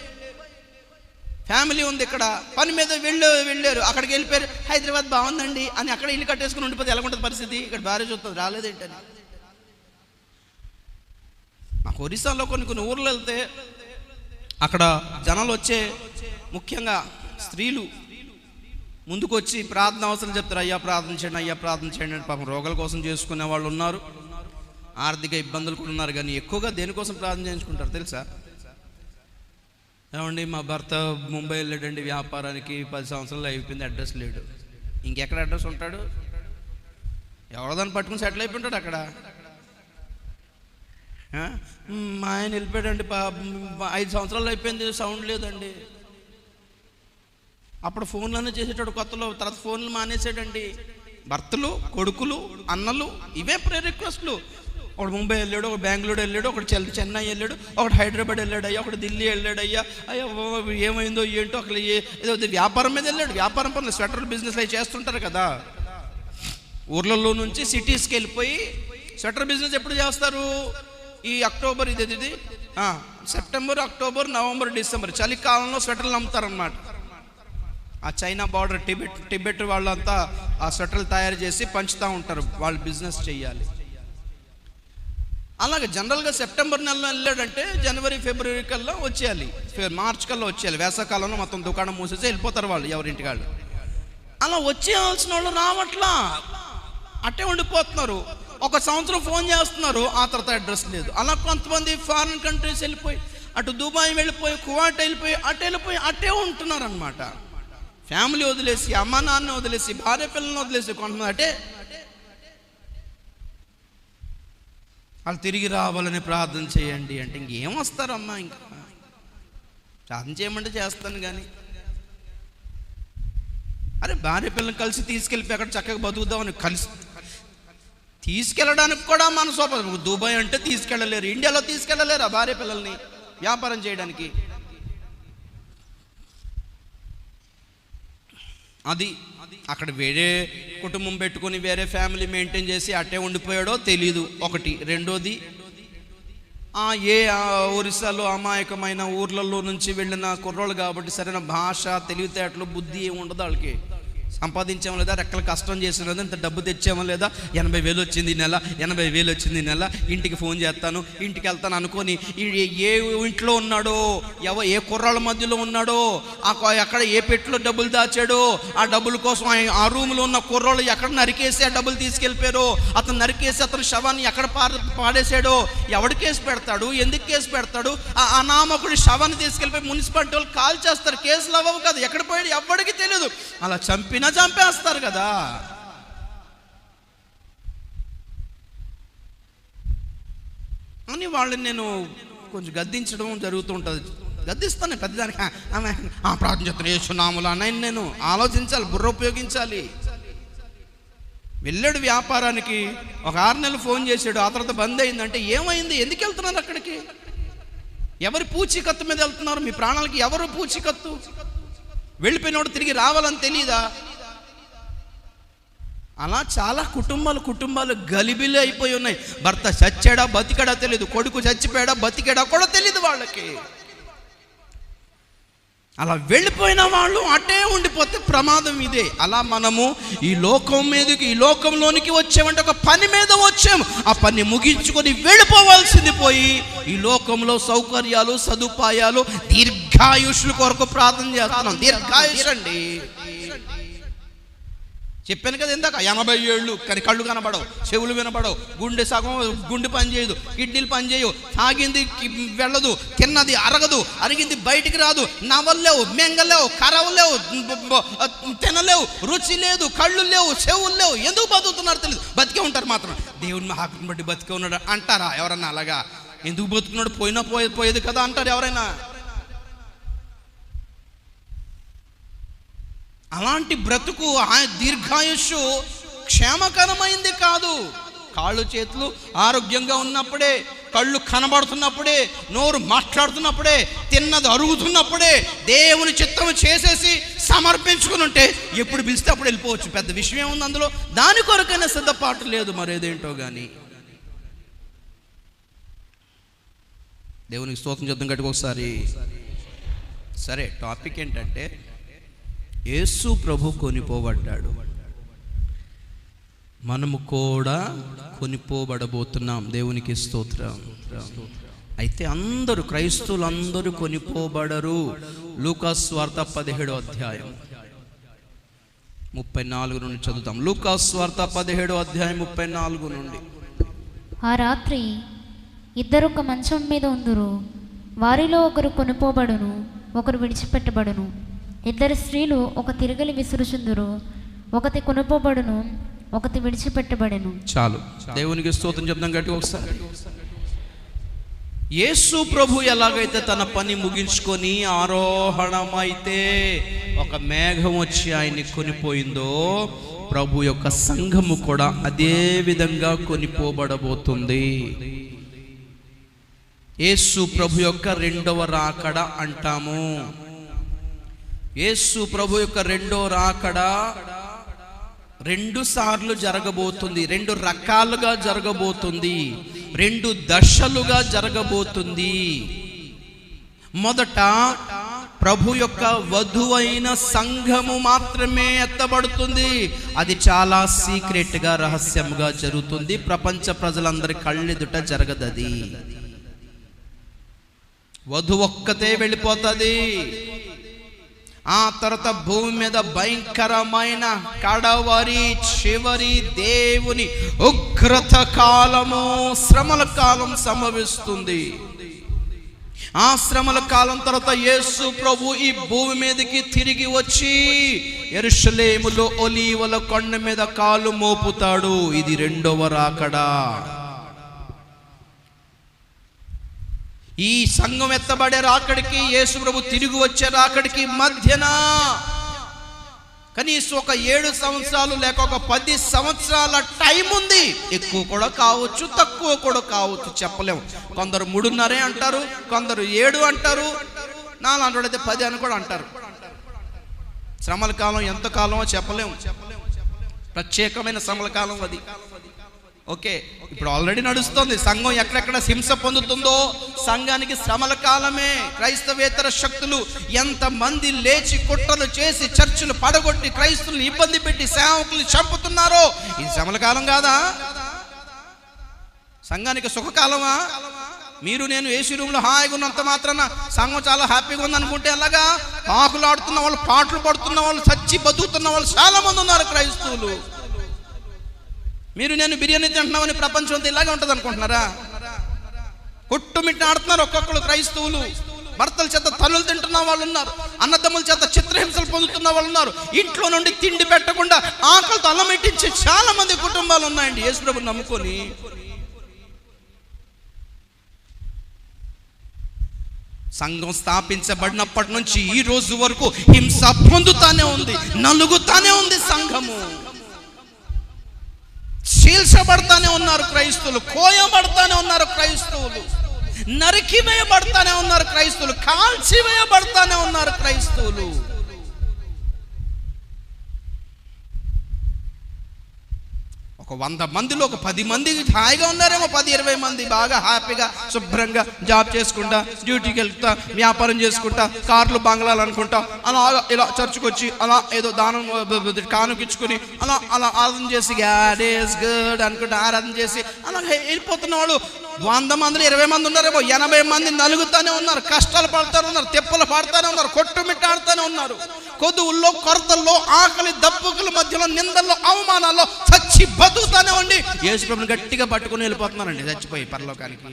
ఫ్యామిలీ ఉంది ఇక్కడ, పని మీద వెళ్ళారు, అక్కడికి వెళ్ళిపోయారు. హైదరాబాద్ బాగుందండి అని అక్కడ ఇల్లు కట్టేసుకుని ఉండిపోతే ఎలా ఉంటుంది పరిస్థితి? ఇక్కడ భార్య చూస్తుంది, రాలేదేంటని. మాకు ఒరిస్సాలో కొన్ని ఊర్లు వెళ్తే అక్కడ జనాలు వచ్చే, ముఖ్యంగా స్త్రీలు ముందుకు వచ్చి ప్రార్థన అవసరం చెప్తారు. అయ్యా ప్రార్థన చేయండి, అయ్యా ప్రార్థన చేయండి అని. పాపం రోగాల కోసం చేసుకునే వాళ్ళు ఉన్నారు, ఆర్థిక ఇబ్బందులు కూడా ఉన్నారు. కానీ ఎక్కువగా దేనికోసం ప్రార్థన చేయించుకుంటారు తెలుసా? ఏమండి మా భర్త ముంబై వెళ్ళాడండి వ్యాపారానికి, 10 సంవత్సరాలు అయిపోయింది, అడ్రస్ లేడు. ఇంకెక్కడ అడ్రస్ ఉంటాడు? ఎవరోదాన్ని పట్టుకుని సెటిల్ అయిపోయింటాడు అక్కడ. మా ఆయన వెళ్ళిపోయాడండి, 5 సంవత్సరాలు అయిపోయింది, సౌండ్ లేదండి. అప్పుడు ఫోన్లోనే చేసేటాడు కొత్తలో, తర్వాత ఫోన్లు మానేసాడండి. భర్తలు, కొడుకులు, అన్నలు ఇవే రిక్వెస్ట్లు. ఒకడు ముంబై వెళ్ళాడు, ఒకడు బెంగళూరు వెళ్ళాడు, ఒకడు చెన్నై వెళ్ళాడు, ఒకడు హైదరాబాద్ వెళ్ళాడు అయ్యా, ఒకడు ఢిల్లీ వెళ్ళాడు అయ్యా. అయ్యా ఏమైందో ఏంటో అక్కడ ఏదో వ్యాపారం మీద వెళ్ళాడు. వ్యాపారం పనులు, స్వెటర్ బిజినెస్ అవి చేస్తుంటారు కదా. ఊర్లలో నుంచి సిటీస్కి వెళ్ళిపోయి స్వెటర్ బిజినెస్ ఎప్పుడు చేస్తారు? ఈ అక్టోబర్, ఇది సెప్టెంబర్, అక్టోబర్, నవంబర్, డిసెంబర్ చలికాలంలో స్వెటర్లు అమ్ముతారన్నమాట. ఆ చైనా బార్డర్, టిబెట్ వాళ్ళంతా ఆ స్వెటర్లు తయారు చేసి పంచుతూ ఉంటారు. వాళ్ళు బిజినెస్ చెయ్యాలి. అలాగే జనరల్గా సెప్టెంబర్ నెలలో వెళ్ళాడంటే జనవరి ఫిబ్రవరి కల్లా వచ్చేయాలి, మార్చ్ కల్లా వచ్చేయాలి. వేసవకాలంలో మొత్తం దుకాణం మూసేసి వెళ్ళిపోతారు వాళ్ళు ఎవరింటి వాళ్ళు. అలా వచ్చేయాల్సిన వాళ్ళు రావట్లా, అట్టే ఉండిపోతున్నారు. ఒక సంవత్సరం ఫోన్ చేస్తున్నారు, ఆ తర్వాత అడ్రస్ లేదు. అలా కొంతమంది ఫారిన్ కంట్రీస్ వెళ్ళిపోయి, అటు దుబాయ్ వెళ్ళిపోయి, కువైట్ వెళ్ళిపోయి, అట్టే ఉంటున్నారు అనమాట. ఫ్యామిలీ వదిలేసి, అమ్మ నాన్న వదిలేసి, భార్య పిల్లల్ని వదిలేసి కొంతమంది అట్టే. వాళ్ళు తిరిగి రావాలని ప్రార్థన చేయండి అంటే ఇంకేం వస్తారమ్మా, ఇంకా ప్రార్థన చేయమంటే చేస్తాను కానీ. అరే భార్య పిల్లల్ని కలిసి తీసుకెళ్ళిపోయి అక్కడ చక్కగా బతుకుదామని కలిసి తీసుకెళ్ళడానికి కూడా మన సోపం. దుబాయ్ అంటే తీసుకెళ్ళలేరు, ఇండియాలో తీసుకెళ్ళలేరు ఆ భార్య పిల్లల్ని వ్యాపారం చేయడానికి. అది అక్కడ వేరే కుటుంబం పెట్టుకొని వేరే ఫ్యామిలీ మెయింటైన్ చేసి అట్టే ఉండిపోయాడో తెలీదు ఒకటి. రెండోది ఒరిస్సాలో అమాయకమైన ఊర్లలో నుంచి వెళ్ళిన కుర్రోళ్ళు కాబట్టి సరైన భాష, తెలివితేటలు, బుద్ధి ఏమి ఉండదు వాళ్ళకి. సంపాదించామో లేదా, రెక్కలు కష్టం చేసాం లేదా, ఇంత డబ్బు తెచ్చామో లేదా, 80,000 వచ్చింది ఈ నెల, 80,000 వచ్చింది ఈ నెల, ఇంటికి ఫోన్ చేస్తాను, ఇంటికి వెళ్తాను అనుకొని ఏ ఇంట్లో ఉన్నాడో, ఏ కుర్రాళ్ళ మధ్యలో ఉన్నాడో, ఎక్కడ ఏ పెట్టిలో డబ్బులు దాచాడో, ఆ డబ్బుల కోసం ఆ రూమ్లో ఉన్న కుర్రాళ్ళు ఎక్కడ నరికేసి ఆ డబ్బులు తీసుకెళ్ళిపోయారో, అతను నరికేసి అతని శవాన్ని ఎక్కడ పాడేసాడో, ఎవడు కేసు పెడతాడు, ఎందుకు కేసు పెడతాడు? ఆ అనామకుడి శవాన్ని తీసుకెళ్ళిపోయి మున్సిపాలిటీ వాళ్ళు కాల్ చేస్తారు, కేసులు అవ్వవు కదా, ఎక్కడ పోయాడు ఎవరికి తెలియదు. అలా చంపేస్తారు కదా. అని వాళ్ళని నేను కొంచెం గద్దించడం జరుగుతుంటుంది. గద్దిస్తాను పెద్దదానికి, ఆమె ప్రార్థన చేస్తాను యేసునామములో అని నేను ఆలోచించాలి, బుర్ర ఉపయోగించాలి. వెళ్ళాడు వ్యాపారానికి, ఒక 6 నెలలు ఫోన్ చేశాడు, ఆ తర్వాత బంద్ అయిందంటే ఏమైంది, ఎందుకు వెళ్తున్నారు అక్కడికి? ఎవరి పూచీకత్తు మీద వెళ్తున్నారు? మీ ప్రాణాలకి ఎవరు పూచీకత్తు? వెళ్ళిపోయినోడు తిరిగి రావాలని తెలీదా? అలా చాలా కుటుంబాలు గలిబిలి అయిపోయి ఉన్నాయి. భర్త చచ్చాడా బతికాడా తెలియదు, కొడుకు చచ్చిపోయాడా బతికాడా కూడా తెలియదు వాళ్ళకి. అలా వెళ్ళిపోయిన వాళ్ళు అట్టే ఉండిపోతే ప్రమాదం ఇదే. అలా మనము ఈ లోకంలోనికి వచ్చామంటే ఒక పని మీద వచ్చాము, ఆ పని ముగించుకొని వెళ్ళిపోవాల్సింది పోయి ఈ లోకంలో సౌకర్యాలు, సదుపాయాలు, దీర్ఘాయుష్ల కొరకు ప్రార్థన చేస్తున్నాం. దీర్ఘాయుష్ అండి, చెప్పాను కదా ఇందాక, 80 ఏళ్ళు కానీ కళ్ళు కనబడవు, చెవులు వినబడవు, గుండె పని చేయదు, కిడ్నీలు పని చేయవు, తాగింది వెళ్ళదు, తిన్నది అరగదు, అరిగింది బయటికి రాదు, నవలేవు, మెంగలేవు, కరవలేవు, తినలేవు, రుచి లేదు, కళ్ళు లేవు, చెవులు లేవు. ఎందుకు బతుకుతున్నారు తెలియదు, బతికే ఉంటారు మాత్రం. దేవుని మహాత్మను బట్టి బతికే ఉన్నాడు అంటారా ఎవరన్నా? అలాగా ఎందుకు బతుకున్నాడు, పోయేది కదా అంటారు ఎవరైనా? అలాంటి బ్రతుకు దీర్ఘాయుష్షు క్షేమకరమైంది కాదు. కాళ్ళు చేతులు ఆరోగ్యంగా ఉన్నప్పుడే, కళ్ళు కనబడుతున్నప్పుడే, నోరు మాట్లాడుతున్నప్పుడే, తిన్నది అరుగుతున్నప్పుడే దేవుని చిత్తము చేసేసి సమర్పించుకుని ఉంటే ఎప్పుడు పిలిస్తే అప్పుడు వెళ్ళిపోవచ్చు. పెద్ద విషయం ఏముంది అందులో? దాని కొరకైనా సిద్ధపాటు లేదు, మరేదేంటో కానీ. దేవునికి స్తోత్రం చేద్దాం గట్టిగా ఒకసారి. సరే, టాపిక్ ఏంటంటే యేసు ప్రభు కొనిపోబడ్డాడు, మనము కూడా కొనిపోబడబోతున్నాం. దేవునికి స్తోత్రం. అయితే అందరూ క్రైస్తవులు అందరూ కొనిపోబడరు. లూకాసు వార్త 17వ అధ్యాయం 34 నుండి చదువుతాం. లూకాసు వార్త 17వ అధ్యాయం 34 నుండి. ఆ రాత్రి ఇద్దరు ఒక మంచం మీద ఉందురు, వారిలో ఒకరు కొనిపోబడును, ఒకరు విడిచిపెట్టబడును. ఇద్దరు స్త్రీలు ఒక తిరగలి విసురుచుందురు, ఒకటి కొనుపోబడును, ఒకటి విడిచిపెట్టబడెను. చాలు, దేవునికి స్తోత్రం చెప్దాం గట్టిగా ఒకసారి. యేసు ప్రభు ఎలాగైతే తన పని ముగించుకొని ఆరోహణమైతే ఒక మేఘం వచ్చి ఆయన్ని కొనిపోయిందో, ప్రభు యొక్క సంఘము కూడా అదే విధంగా కొనిపోబడబోతుంది. యేసు ప్రభు యొక్క రెండవ రాకడ అంటాము. యేసు ప్రభు యొక్క రెండో రాకడ 2 సార్లు జరగబోతుంది, 2 రకాలుగా జరగబోతుంది, 2 దశలుగా జరగబోతుంది. మొదట ప్రభు యొక్క వధువైన సంఘము మాత్రమే ఎత్తబడుతుంది. అది చాలా సీక్రెట్గా, రహస్యముగా జరుగుతుంది. ప్రపంచ ప్రజలందరి కళ్ళెదుట జరగదది. వధువు ఒక్కతే వెళ్ళిపోతుంది. ఆ తర్వాత భూమి మీద భయంకరమైన కడవరి చివరి దేవుని ఉగ్రత కాలము, శ్రమల కాలం సంభవిస్తుంది. ఆ శ్రమల కాలం తర్వాత యేసు ప్రభు ఈ భూమి మీదకి తిరిగి వచ్చి యెరూషలేములో ఒలీవల కొండ మీద కాలు మోపుతాడు. ఇది రెండవ రాకడా. ఈ సంఘం ఎత్తబడే రాకడికి, యేసు ప్రభు తిరిగి వచ్చే రాకడికి మధ్యన కనీసం ఒక 7 సంవత్సరాలు లేక ఒక 10 సంవత్సరాల టైం ఉంది. ఎక్కువ కూడా కావచ్చు, తక్కువ కూడా కావచ్చు, చెప్పలేము. కొందరు 3.5 అంటారు, కొందరు 7 అంటారు, నాలుగైతే 10 అని కూడా అంటారు. శ్రమల కాలం ఎంత కాలమో చెప్పలేము. ప్రత్యేకమైన శ్రమల కాలం అది. ఓకే, ఇప్పుడు ఆల్రెడీ నడుస్తుంది. సంఘం ఎక్కడెక్కడ హింస పొందుతుందో సంఘానికి శ్రమల కాలమే. క్రైస్తవేతర శక్తులు ఎంతమంది లేచి కుట్రలు చేసి చర్చిలు పడగొట్టి క్రైస్తవులను ఇబ్బంది పెట్టి సేవకుల్ని చంపుతున్నారో ఇది శ్రమల కాలం కాదా? సంఘానికి సుఖకాలమా? మీరు నేను ఏసీ రూమ్లో హాయిగా ఉన్నంత మాత్రాన సంఘం చాలా హ్యాపీగా ఉందనుకుంటే అలాగా? ఆకులాడుతున్న వాళ్ళు, పాటలు పడుతున్న వాళ్ళు, చచ్చి బతుకుతున్న వాళ్ళు చాలా మంది ఉన్నారు క్రైస్తవులు. మీరు నేను బిర్యానీ తింటున్నామని ప్రపంచం అంతా ఇలాగే ఉంటుంది అనుకుంటున్నారా? కొట్టుమిట్టి ఆడుతున్నారు ఒక్కొక్కరు క్రైస్తవులు. భర్తల చేత తల్లులు తింటున్న వాళ్ళు ఉన్నారు, అన్నదమ్ముల చేత చిత్రహింసలు పొందుతున్న వాళ్ళు ఉన్నారు. ఇంట్లో నుండి తిండి పెట్టకుండా ఆకలితో అల్లమెట్టించే చాలా మంది కుటుంబాలు ఉన్నాయండి యేసు ప్రభువుని నమ్ముకొని. సంఘం స్థాపించబడినప్పటి నుంచి ఈ రోజు వరకు హింస పొందుతానే ఉంది, నలుగుతానే ఉంది సంఘము. చీల్చబడతానే ఉన్నారు క్రైస్తవులు, కోయబడతానే ఉన్నారు క్రైస్తవులు, నరికివేయబడతానే ఉన్నారు క్రైస్తవులు, కాల్చివేయబడతానే ఉన్నారు క్రైస్తవులు. ఒక 100 మందిలో ఒక 10 మంది హాయిగా ఉన్నారేమో, 10-20 మంది బాగా హ్యాపీగా శుభ్రంగా జాబ్ చేసుకుంటా, డ్యూటీకి వెళ్తా, వ్యాపారం చేసుకుంటా, కార్లు బంగ్లాలు అనుకుంటా, అలా ఇలా చర్చకు వచ్చి అలా ఏదో దానం కానుకిచ్చుకుని అలా అలా ఆరాధన చేసి గాడ్ ఈజ్ గుడ్ అనుకుంటా ఆరాధన చేసి అలా వెళ్ళిపోతున్న వాళ్ళు 100 మందిలో 20 మంది ఉన్నారేమో, 80 మంది నలుగుతానే ఉన్నారు, కష్టాలు పడతానే ఉన్నారు, తెప్పలు పడతానే ఉన్నారు, కొట్టుమిట్టాడుతూనే ఉన్నారు. కొదువుల్లో, కొరతల్లో, ఆకలి దప్పుకుల మధ్యలో, నిందల్లో, అవమానాల్లో చచ్చి బతుకుతానే ఉండి యేసు ప్రభువుని గట్టిగా పట్టుకుని వెళ్ళిపోతున్నారండి చచ్చిపోయి పరలోకానికి.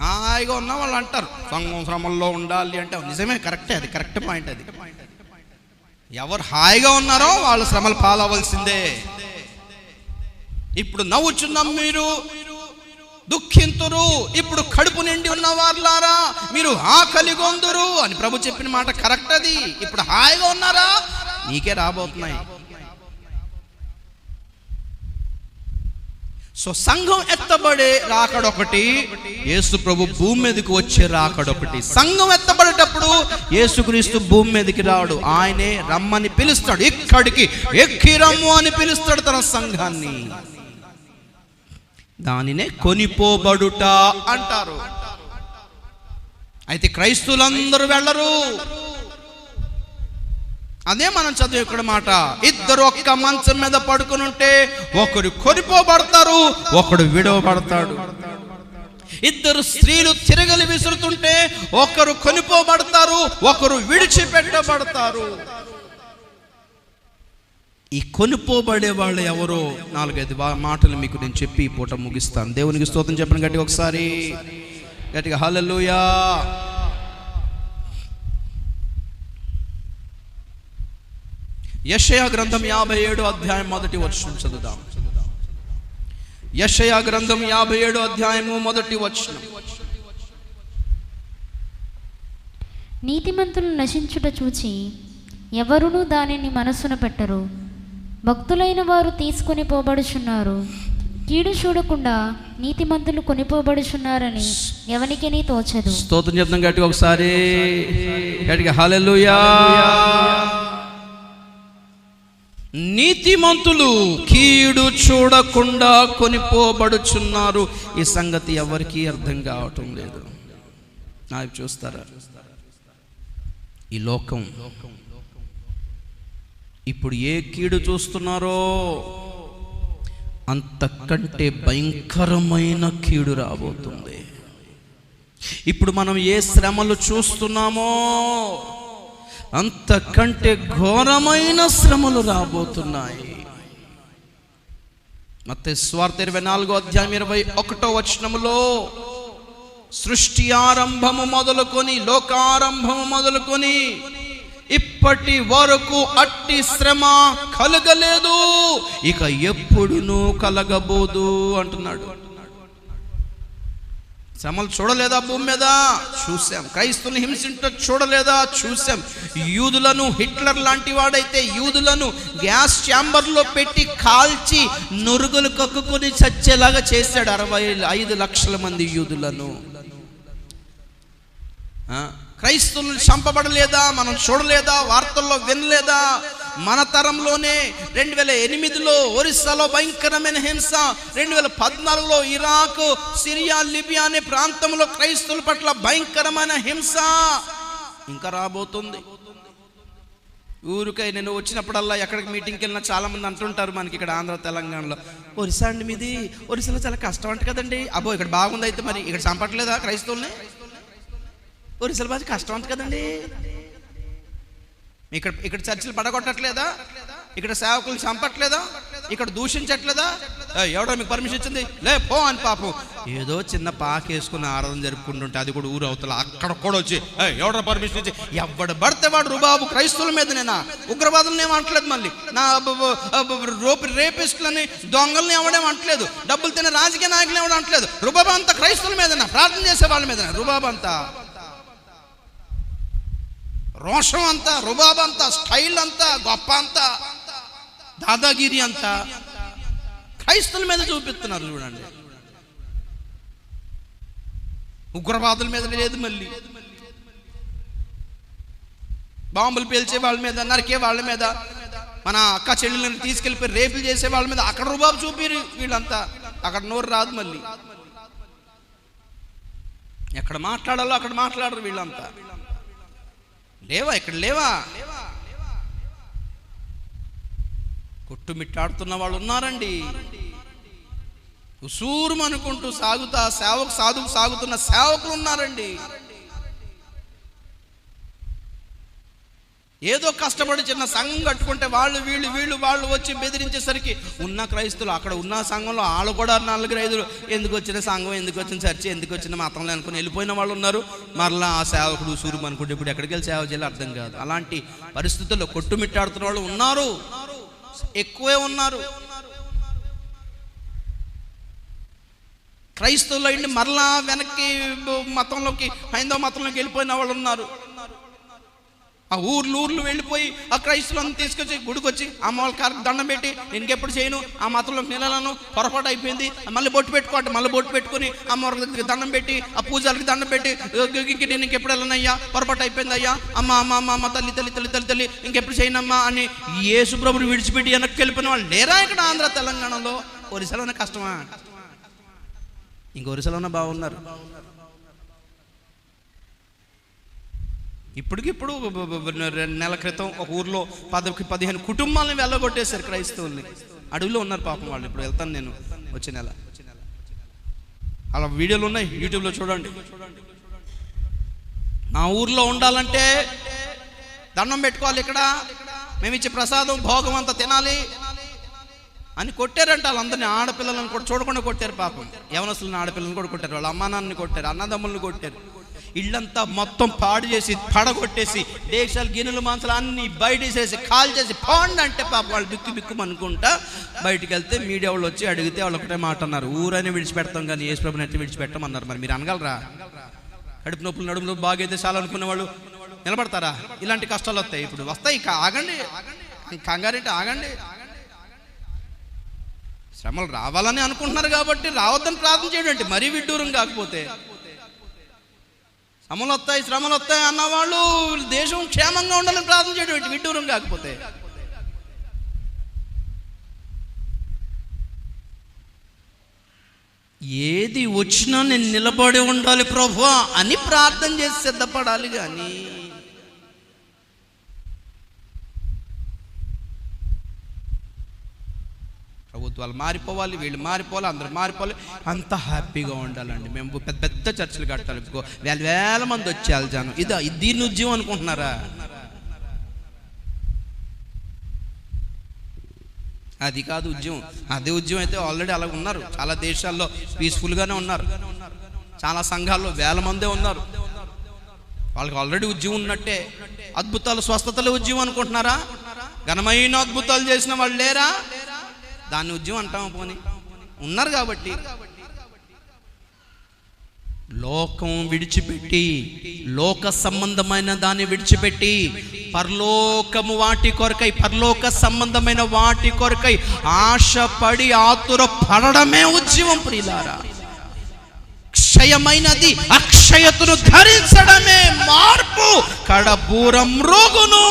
హాయిగా ఉన్న వాళ్ళు అంటారు సంఘం శ్రమల్లో ఉండాలి అంటే నిజమే, కరెక్టే, అది కరెక్ట్ పాయింట్. అది ఎవరు హాయిగా ఉన్నారో వాళ్ళు శ్రమలు పాలవలసిందే. ఇప్పుడు నవ్వుచున్నాం మీరు దుఃఖింతురు, ఇప్పుడు కడుపు నిండి ఉన్న వారులారా మీరు ఆకలి గొందురు అని ప్రభు చెప్పిన మాట కరెక్ట్. అది ఇప్పుడు హాయిగా ఉన్నారా? నీకే రాబోతున్నాయి. సో సంఘం ఎత్తబడే రాకడొకటి, యేసు ప్రభు భూమి మీదకి వచ్చే రాకడొకటి. సంఘం ఎత్తబడేటప్పుడు యేసుక్రీస్తు భూమి మీదకి రాడు, ఆయనే రమ్మని పిలుస్తాడు, ఇక్కడికి ఎక్కి రమ్ము అని పిలుస్తాడు తన సంఘాన్ని. దానినే కొనిపోబడుట అంటారు. అయితే క్రైస్తవులందరూ వెళ్ళరు. అదే మనం చదువు ఇక్కడ మాట, ఇద్దరు ఒక్క మంచం మీద పడుకుని ఉంటే ఒకరు కొనిపోబడతారు, ఒకడు విడవబడతాడు. ఇద్దరు స్త్రీలు తిరగలి విసురుతుంటే ఒకరు కొనిపోబడతారు, ఒకరు విడిచిపెట్టబడతారు. ఈ కొనిపోబడే వాళ్ళు ఎవరో 4-5 మాటలు మీకు నేను చెప్పి ఈ పూట ముగిస్తాను. దేవునికి స్తోత్రం చెప్పండి గట్టిగా ఒకసారి, గట్టిగా హల్లెలూయా. యెషయా గ్రంథం 57వ అధ్యాయం 1వ వచనం చదువుదాం. యెషయా గ్రంథం 57వ అధ్యాయము 1వ వచనం. నీతిమంతులు నశించుట చూచి ఎవరునూ దానిని మనస్సున పెట్టరు. భక్తులైన వారు తీసుకొని పోబడుచున్నారు. కీడు చూడకుండా నీతిమంతులు కొనిపోబడుచున్నారని ఎవనికీ తోచదు. స్తోత్రం చెప్తాం గట్టిగా ఒకసారి, గట్టిగా హల్లెలూయా. నీతిమంతులు కీడు చూడకుండా కొనిపోబడుచున్నారు. ఈ సంగతి ఎవరికీ అర్థం కావటం లేదు. నాకు చూస్తారా, ఈ లోకం ఇప్పుడు ఏ కీడు చూస్తున్నారో అంతకంటే భయంకరమైన కీడు రాబోతుంది. ఇప్పుడు మనం ఏ శ్రమలు చూస్తున్నామో అంతకంటే ఘోరమైన శ్రమలు రాబోతున్నాయి. మత్తయి సువార్త 24:21 సృష్టి ఆరంభము మొదలుకొని లోకారంభము మొదలుకొని ఇప్పటి వరకు అట్టి శ్రమ కలగలేదు, ఇక ఎప్పుడునూ కలగబోదు అంటున్నాడు. శ్రమలు చూడలేదా భూమి మీద? చూసాం. క్రైస్తవులను హింసించడం చూడలేదా? చూసాం. యూదులను, హిట్లర్ లాంటి వాడైతే యూదులను గ్యాస్ ఛాంబర్లో పెట్టి కాల్చి నురుగులు కక్కుకొని చచ్చేలాగా చేశాడు. 65 లక్షల మంది యూదులను. క్రైస్తవులను చంపబడలేదా? మనం చూడలేదా? వార్తల్లో వినలేదా? మన తరంలోనే 2008లో ఒరిస్సాలో భయంకరమైన హింస, 2014లో ఇరాక్, సిరియా, లిబియా అనే ప్రాంతంలో క్రైస్తవుల పట్ల భయంకరమైన హింస ఇంకా రాబోతుంది. ఊరికై నేను వచ్చినప్పుడల్లా ఎక్కడికి మీటింగ్కి వెళ్ళినా చాలా మంది అంటుంటారు మనకి ఇక్కడ ఆంధ్ర తెలంగాణలో, ఒరిస్సా అండి మీది, ఒరిస్సాలో చాలా కష్టం అంట కదండి. అబ్బో ఇక్కడ బాగుంది, అయితే మరి ఇక్కడ చంపట్లేదా క్రైస్తవుల్ని? ఒరిస్సాలో బాగా కష్టం అంట కదండి. ఇక్కడ చర్చిలు పడగొట్టట్లేదా? ఇక్కడ సేవకులు చంపట్లేదా? ఇక్కడ దూషించట్లేదా? ఎవడో మీకు పర్మిషన్ ఇచ్చింది? లే పో అని పాపం ఏదో చిన్న పాకేసుకుని ఆరాధన జరుపుకుంటుంటే అది కూడా ఊరు అవతల అక్కడ కూడా వచ్చి ఎవడో పర్మిషన్ ఇచ్చి ఎవడు పడితే వాడు రుబాబు క్రైస్తవుల మీదనేనా? ఉగ్రవాదులను ఏమంటలేదు, మళ్ళీ నా రేపిస్టులని దొంగల్ని ఎవడేం అంటలేదు, డబ్బులు తినే రాజకీయ నాయకులు ఎవడం అంటలేదు. రుబాబు అంతా క్రైస్తవుల మీదనా, ప్రార్థన చేసే వాళ్ళ మీదనా రుబాబు అంతా, రోషం అంతా, రుబాబ్ అంతా, స్టైల్ అంతా, గొప్ప అంతా, దాదాగిరి అంతా క్రైస్తవుల మీద చూపిస్తున్నారు. చూడండి, ఉగ్రవాదుల మీద లేదు, మళ్ళీ బాంబులు పేల్చే వాళ్ళ మీద, నరికే వాళ్ళ మీద, మన అక్క చెల్లెలను తీసుకెళ్ళిపోయి రేపులు చేసే వాళ్ళ మీద అక్కడ రుబాబు చూపిరు వీళ్ళంతా. అక్కడ నోరు రాదు, మళ్ళీ ఎక్కడ మాట్లాడాలో అక్కడ మాట్లాడరు వీళ్ళంతా. లేవా ఇక్కడ? లేవా? కొట్టుమిట్టాడుతున్న వాళ్ళు ఉన్నారండి. ఉసూరు అనుకుంటూ సాగుతున్న సేవకులు ఉన్నారండి. ఏదో కష్టపడి చిన్న సంఘం కట్టుకుంటే వాళ్ళు వచ్చి బెదిరించేసరికి ఉన్న క్రైస్తవులు అక్కడ ఉన్న సంఘంలో వాళ్ళు కూడా 4-5 ఎందుకు వచ్చిన సంఘం, ఎందుకు వచ్చిన చర్చి, ఎందుకు వచ్చిన మతంలో అనుకుని వెళ్ళిపోయిన వాళ్ళు ఉన్నారు. మరలా ఆ సేవకుడు సూర్యం అనుకుంటే ఇప్పుడు ఎక్కడికి వెళ్ళి సేవ చేయాలో అర్థం కాదు. అలాంటి పరిస్థితుల్లో కొట్టుమిట్టాడుతున్న వాళ్ళు ఉన్నారు, ఎక్కువే ఉన్నారు. క్రైస్తవుల్లో ఇండి మరలా వెనక్కి మతంలోకి, హైందవ మతంలోకి వెళ్ళిపోయిన వాళ్ళు ఉన్నారు. ఆ ఊర్లు వెళ్ళిపోయి ఆ క్రైస్తవులను తీసుకొచ్చి గుడికొచ్చి అమ్మవాళ్ళ కారికి దండం పెట్టి నేను ఎప్పుడు చేయను, ఆ మతంలోకి నిలలను, పొరపాటు అయిపోయింది, మళ్ళీ బొట్టు పెట్టుకోండి, మళ్ళీ బొట్టు పెట్టుకుని అమ్మవారి దగ్గరికి దండం పెట్టి ఆ పూజలకి దండం పెట్టి నేను ఇంకెప్పుడు వెళ్ళనయ్యా, పొరపాటు అయిపోయింది అయ్యా, అమ్మ తల్లి ఇంకెప్పుడు చేయనమ్మా అని యేసు ప్రభుని విడిచిపెట్టి వెనక్కి వెళ్ళిపోయిన వాళ్ళు లేరా ఇక్కడ ఆంధ్ర తెలంగాణలో? ఒరిస్సాలోనే కష్టమా? ఇంక ఒరిస్సాలోనే బాగున్నారు. ఇప్పటికిప్పుడు 2 నెలల క్రితం ఒక ఊర్లో 10-15 కుటుంబాలను వెళ్ళగొట్టేశారు క్రైస్తవుల్ని. అడవిలో ఉన్నారు పాపం వాళ్ళు. ఇప్పుడు వెళ్తాను నేను వచ్చే నెల. అలా వీడియోలు ఉన్నాయి, యూట్యూబ్లో చూడండి. నా ఊర్లో ఉండాలంటే దండం పెట్టుకోవాలి, ఇక్కడ మేము ఇచ్చే ప్రసాదం భోగం అంతా తినాలి అని కొట్టారంట వాళ్ళందరినీ. ఆడపిల్లలను కూడా చూడకుండా కొట్టారు పాపం. యవనస్తులను, ఆడపిల్లలను కూడా కొట్టారు. వాళ్ళ అమ్మా నాన్నని కొట్టారు, అన్నదమ్ములను కొట్టారు. ఇళ్ళంతా మొత్తం పాడు చేసి పడగొట్టేసి దేశాలు గిన్నెలు మాంసాలు అన్ని బయటేసేసి కాల్ చేసి పోండి అంటే పాపం వాళ్ళు బిక్కు అనుకుంటా బయటికి వెళ్తే మీడియా వాళ్ళు వచ్చి అడిగితే వాళ్ళు ఒకటే మాట అన్నారు, ఊరని విడిచిపెడతాం కానీ యేసు ప్రభుని అయితే విడిచిపెట్టమన్నారు. మరి మీరు అనగలరా? కడుపు నొప్పులు, నడుములు బాగైతే చాలా అనుకునే వాళ్ళు నిలబడతారా? ఇలాంటి కష్టాలు వస్తాయి. ఇప్పుడు వస్తాయి, ఆగండి, కంగారేంటి, ఆగండి. శ్రమలు రావాలని అనుకుంటున్నారు కాబట్టి రావద్దని ప్రార్థన చేయడం మరీ విడ్డూరం. కాకపోతే శ్రమలు వస్తాయి అన్నవాళ్ళు దేశం క్షేమంగా ఉండాలని ప్రార్థన చేయడం విడ్డూరం. కాకపోతే ఏది వచ్చినా నేను నిలబడి ఉండాలి ప్రభువా అని ప్రార్థన చేసి సిద్ధపడాలి. కానీ ప్రభుత్వాలు మారిపోవాలి, వీళ్ళు మారిపోవాలి, అందరూ మారిపోవాలి, అంత హ్యాపీగా ఉండాలండి. మేము పెద్ద పెద్ద చర్చలు కట్టాలి, వేల వేల మంది వచ్చేయాలి జనం. దీన్ని ఉద్యమం అనుకుంటున్నారా? అది కాదు ఉద్యమం. అదే ఉద్యమం అయితే ఆల్రెడీ అలా ఉన్నారు. చాలా దేశాల్లో పీస్ఫుల్గానే ఉన్నారు. చాలా సంఘాల్లో వేల మందే ఉన్నారు. వాళ్ళకి ఆల్రెడీ ఉద్యమం ఉన్నట్టే. అద్భుతాలు స్వస్థతలు ఉద్యమం అనుకుంటున్నారా? ఘనమైన అద్భుతాలు చేసిన వాళ్ళు లేరా? దాన్ని ఉద్యమం అంటామా? పోనీ ఉన్నారు కాబట్టి. లోకం విడిచిపెట్టి, లోక సంబంధమైన దాన్ని విడిచిపెట్టి పరలోకము వాటి కొరకై, పరలోక సంబంధమైన వాటి కొరకై ఆశపడి ఆతుర పడడమే ఉద్యమం ప్రియులారా. క్షయమైనది అక్షయతను ధరించడమే మార్పు. కడబూరం రోగును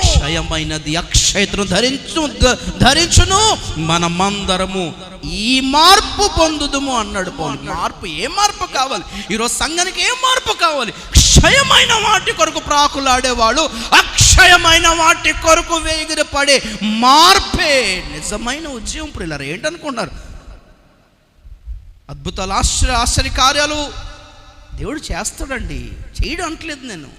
క్షయమైనది అక్షయతను ధరించును, మనమందరము ఈ మార్పు పొందుదుము అన్నాడు పౌలు. మార్పు, ఏ మార్పు కావాలి? ఈరోజు సంఘానికి ఏం మార్పు కావాలి? క్షయమైన వాటి కొరకు ప్రాకులాడేవాడు అక్షయమైన వాటి కొరకు వేగిరపడే మార్పే నిజమైన ఉద్యమం ప్రియులారా. ఏంటనుకున్నారు? అద్భుతాలు, ఆశ్చర్య కార్యాలు దేవుడు చేస్తాడండి, చేయడం అంటలేదు నేను.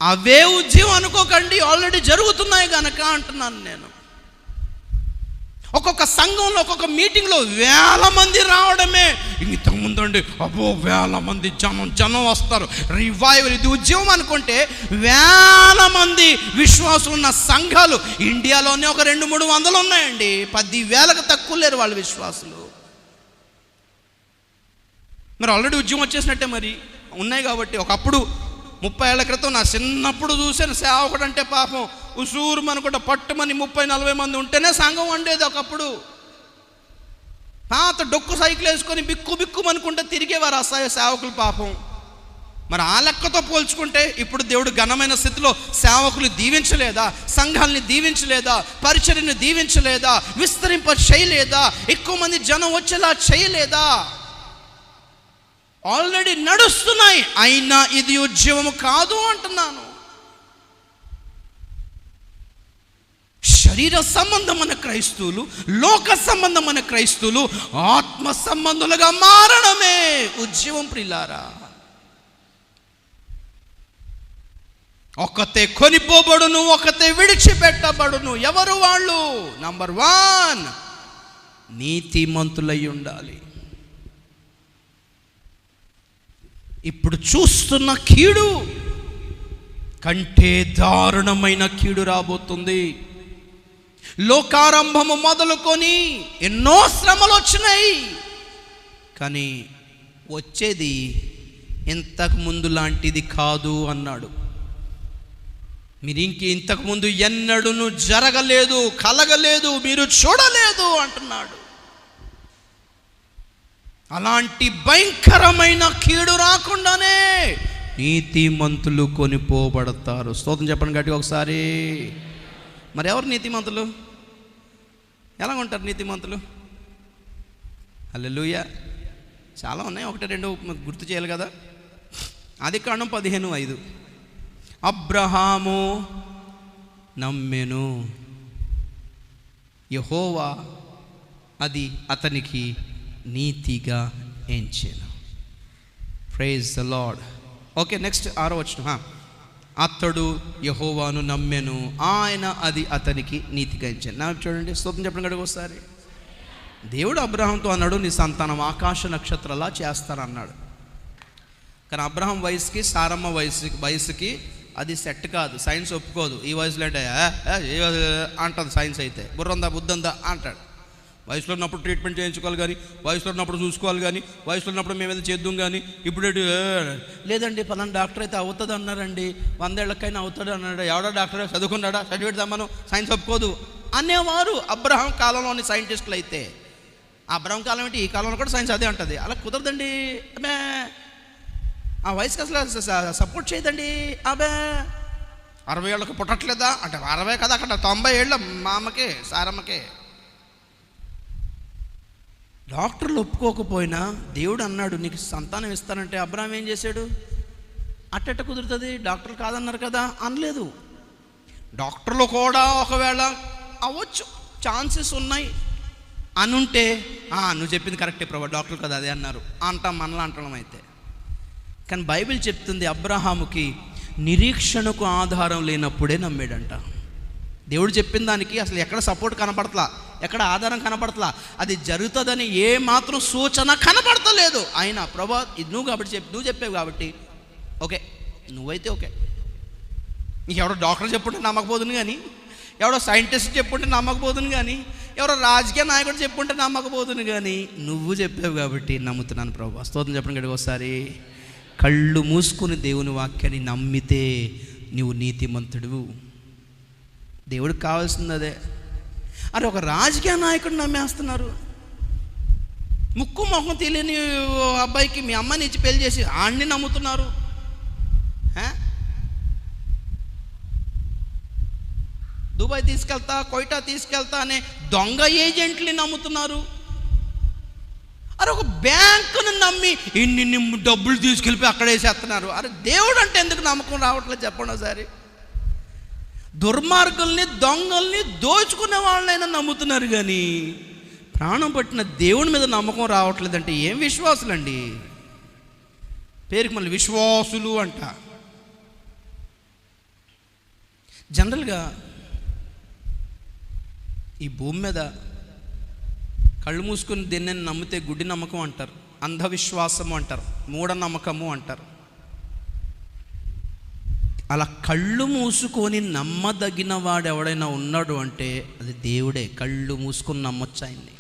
అవే ఉద్యమం అనుకోకండి, ఆల్రెడీ జరుగుతున్నాయి కనుక అంటున్నాను నేను. ఒక్కొక్క సంఘంలో, ఒక్కొక్క మీటింగ్లో వేల మంది రావడమే ఇంతకుముందు అండి. అబ్బో వేల మంది జనం వస్తారు, రివైవల్, ఇది ఉద్యమం అనుకుంటే వేల మంది విశ్వాసం ఉన్న సంఘాలు ఇండియాలోనే ఒక 200-300 ఉన్నాయండి. 10,000కు తక్కువ లేరు వాళ్ళ విశ్వాసులు. మరి ఆల్రెడీ ఉద్యమం వచ్చేసినట్టే మరి ఉన్నాయి కాబట్టి. ఒకప్పుడు 30 ఏళ్ల క్రితం నా చిన్నప్పుడు చూసాను, సేవకుడు అంటే పాపం ఉసూరు అనుకుంటా పట్టుమని 30-40 మంది ఉంటేనే సంఘం వండేది. ఒకప్పుడు పాత డొక్కు సైకిల్ వేసుకొని బిక్కు అనుకుంటే తిరిగేవారు అసహాయ సేవకులు పాపం. మరి ఆ లెక్కతో పోల్చుకుంటే ఇప్పుడు దేవుడు ఘనమైన స్థితిలో సేవకులు దీవించలేదా? సంఘాలని దీవించలేదా? పరిచర్యను దీవించలేదా? విస్తరింప చేయలేదా? ఎక్కువ మంది జనం వచ్చేలా చేయలేదా? ఆల్రెడీ నడుస్తున్నాయి. అయినా ఇది ఉద్యమం కాదు అంటున్నాను. శరీర సంబంధమైన క్రైస్తవులు, లోక సంబంధమైన క్రైస్తవులు ఆత్మ సంబంధులుగా మారడమే ఉద్యమం ప్రియులారా. ఒకతే కొనిపోబడును, ఒకతే విడిచిపెట్టబడును. ఎవరు వాళ్ళు? నంబర్ 1 నీతిమంతులై ఉండాలి. ఇప్పుడు చూస్తున్న కీడు కంటే దారుణమైన కీడు రాబోతుంది. లోకారంభము మొదలుకొని ఎన్నో శ్రమలు వచ్చినాయి, కానీ వచ్చేది ఇంతకు ముందు లాంటిది కాదు అన్నాడు. మీరు ఇంతకుముందు ఎన్నడూను జరగలేదు, కలగలేదు, మీరు చూడలేదు అంటున్నాడు. అలాంటి భయంకరమైన కీడు రాకుండానే నీతిమంతులు కొనిపోబడతారు. స్తోత్రం చెప్పండి గట్టిగా ఒకసారి. మరి ఎవరు నీతిమంతులు? ఎలా ఉంటారు నీతిమంతులు? హల్లెలూయా. చాలా ఉన్నాయి, 1-2 గుర్తు చేయాలి కదా. ఆదికాండం 15:5 అబ్రహాము నమ్మెను, యెహోవా అది అతనికి నీతిగా ఎంచెను. Praise the lord. Okay, next 6వ వచనం. అతడు యెహోవాను నమ్మెను, ఆయన అది అతనికి నీతిగా ఎంచెను. నా చూడండి, స్తోత్రం చెప్పండి గడుగు ఒకసారి. దేవుడు అబ్రహాంతో అన్నాడు, నీ సంతానం ఆకాశ నక్షత్రాలా చేస్తానన్నాడు. కానీ అబ్రహాం వయసుకి, సారమ్మ వయసుకి అది సెట్ కాదు. సైన్స్ ఒప్పుకోదు. ఈ వయసులో అంటే అంటుంది సైన్స్. అయితే బుర్రందా బుద్ధందా అంటాడు. వయసులో ఉన్నప్పుడు ట్రీట్మెంట్ చేయించుకోవాలి, కానీ వయసులో ఉన్నప్పుడు చూసుకోవాలి, కానీ వయసులో ఉన్నప్పుడు మేము ఏదైనా చేద్దాం. కానీ ఇప్పుడు లేదండి పలానా డాక్టర్ అయితే అవుతుంది అన్నారండి, 100 ఏళ్ళకైనా అవుతాడు అన్నాడు. ఎవడో డాక్టర్ చదువుకున్నాడా, సర్టిఫికేట్ తెమ్మను, సైన్స్ ఒప్పుకోదు అనేవారు అబ్రహాం కాలంలోని సైంటిస్టులు. అయితే అబ్రహాం కాలం ఏంటి, ఈ కాలంలో కూడా సైన్స్ అదే అంటుంది. అలా కుదరదండి, అబ్బే ఆ వయసుకి అసలు సపోర్ట్ చేయదండి, అబ్బే 60 ఏళ్ళకి పుట్టట్లేదా అంటే 60 కదా, అక్కడ 90 ఏళ్ళ మా అమ్మకే, సారమ్మకే. డాక్టర్లు ఒప్పుకోకపోయినా దేవుడు అన్నాడు నీకు సంతానం ఇస్తానంటే అబ్రాహాం ఏం చేశాడు? అట్టెట్ట కుదురుతుంది, డాక్టర్లు కాదన్నారు కదా అనలేదు. డాక్టర్లు కూడా ఒకవేళ అవ్వచ్చు, ఛాన్సెస్ ఉన్నాయి అనుంటే నువ్వు చెప్పింది కరెక్టే ప్రభా, డాక్టర్లు కదా అదే అన్నారు అంటాం, మనలా అంటడం అయితే. కానీ బైబిల్ చెప్తుంది అబ్రహాముకి నిరీక్షణకు ఆధారం లేనప్పుడే నమ్మాడంట. దేవుడు చెప్పిన దానికి అసలు ఎక్కడ సపోర్ట్ కనపడతలా, ఎక్కడ ఆధారం కనపడతలా, అది జరుగుతుందని ఏ మాత్రం సూచన కనపడతలేదు. అయినా ప్రభా ఇది నువ్వు చెప్పావు కాబట్టి ఓకే, నువ్వైతే ఓకే. నీకు ఎవడో డాక్టర్ చెప్పుంటే నమ్మకపోదును కానీ, ఎవడో సైంటిస్ట్ చెప్పుంటే నమ్మకపోదును కానీ, ఎవరో రాజకీయ నాయకుడు చెప్పుంటే నమ్మకపోదును కానీ, నువ్వు చెప్పావు కాబట్టి నమ్ముతున్నాను ప్రభా. స్తోత్రం చెప్పండి గడికి ఒకసారి. కళ్ళు మూసుకుని దేవుని వాక్యాన్ని నమ్మితే నువ్వు నీతిమంతుడు. దేవుడికి కావాల్సింది అదే. అరే ఒక రాజకీయ నాయకుడు నమ్మేస్తున్నారు, ముక్కు మొహం తెలియని అబ్బాయికి మీ అమ్మని ఇచ్చి పెళ్లి చేసి ఆడిని నమ్ముతున్నారు. దుబాయ్ తీసుకెళ్తా, కోయిటా తీసుకెళ్తా అనే దొంగ ఏజెంట్ని నమ్ముతున్నారు. అరే ఒక బ్యాంకును నమ్మి ఇన్ని డబ్బులు తీసుకెళ్ళిపోయి అక్కడ వేసేస్తున్నారు. అరే దేవుడు అంటే ఎందుకు నమ్మకం రావట్లేదు చెప్పండి ఒకసారి. దుర్మార్గుల్ని, దొంగల్ని, దోచుకునే వాళ్ళనైనా నమ్ముతున్నారు కానీ ప్రాణం పట్టిన దేవుని మీద నమ్మకం రావట్లేదంటే ఏం విశ్వాసులండి? పేరుకి మళ్ళీ విశ్వాసులు అంట. జనరల్గా ఈ భూమి మీద కళ్ళు మూసుకుని దేన్ని నమ్మితే గుడ్డి నమ్మకం అంటారు, అంధవిశ్వాసము అంటారు, మూఢనమ్మకము అంటారు. అలా కళ్ళు మూసుకొని నమ్మదగిన వాడు ఎవడైనా ఉన్నాడు అంటే అది దేవుడే. కళ్ళు మూసుకొని నమ్మొచ్చు ఆయన్ని,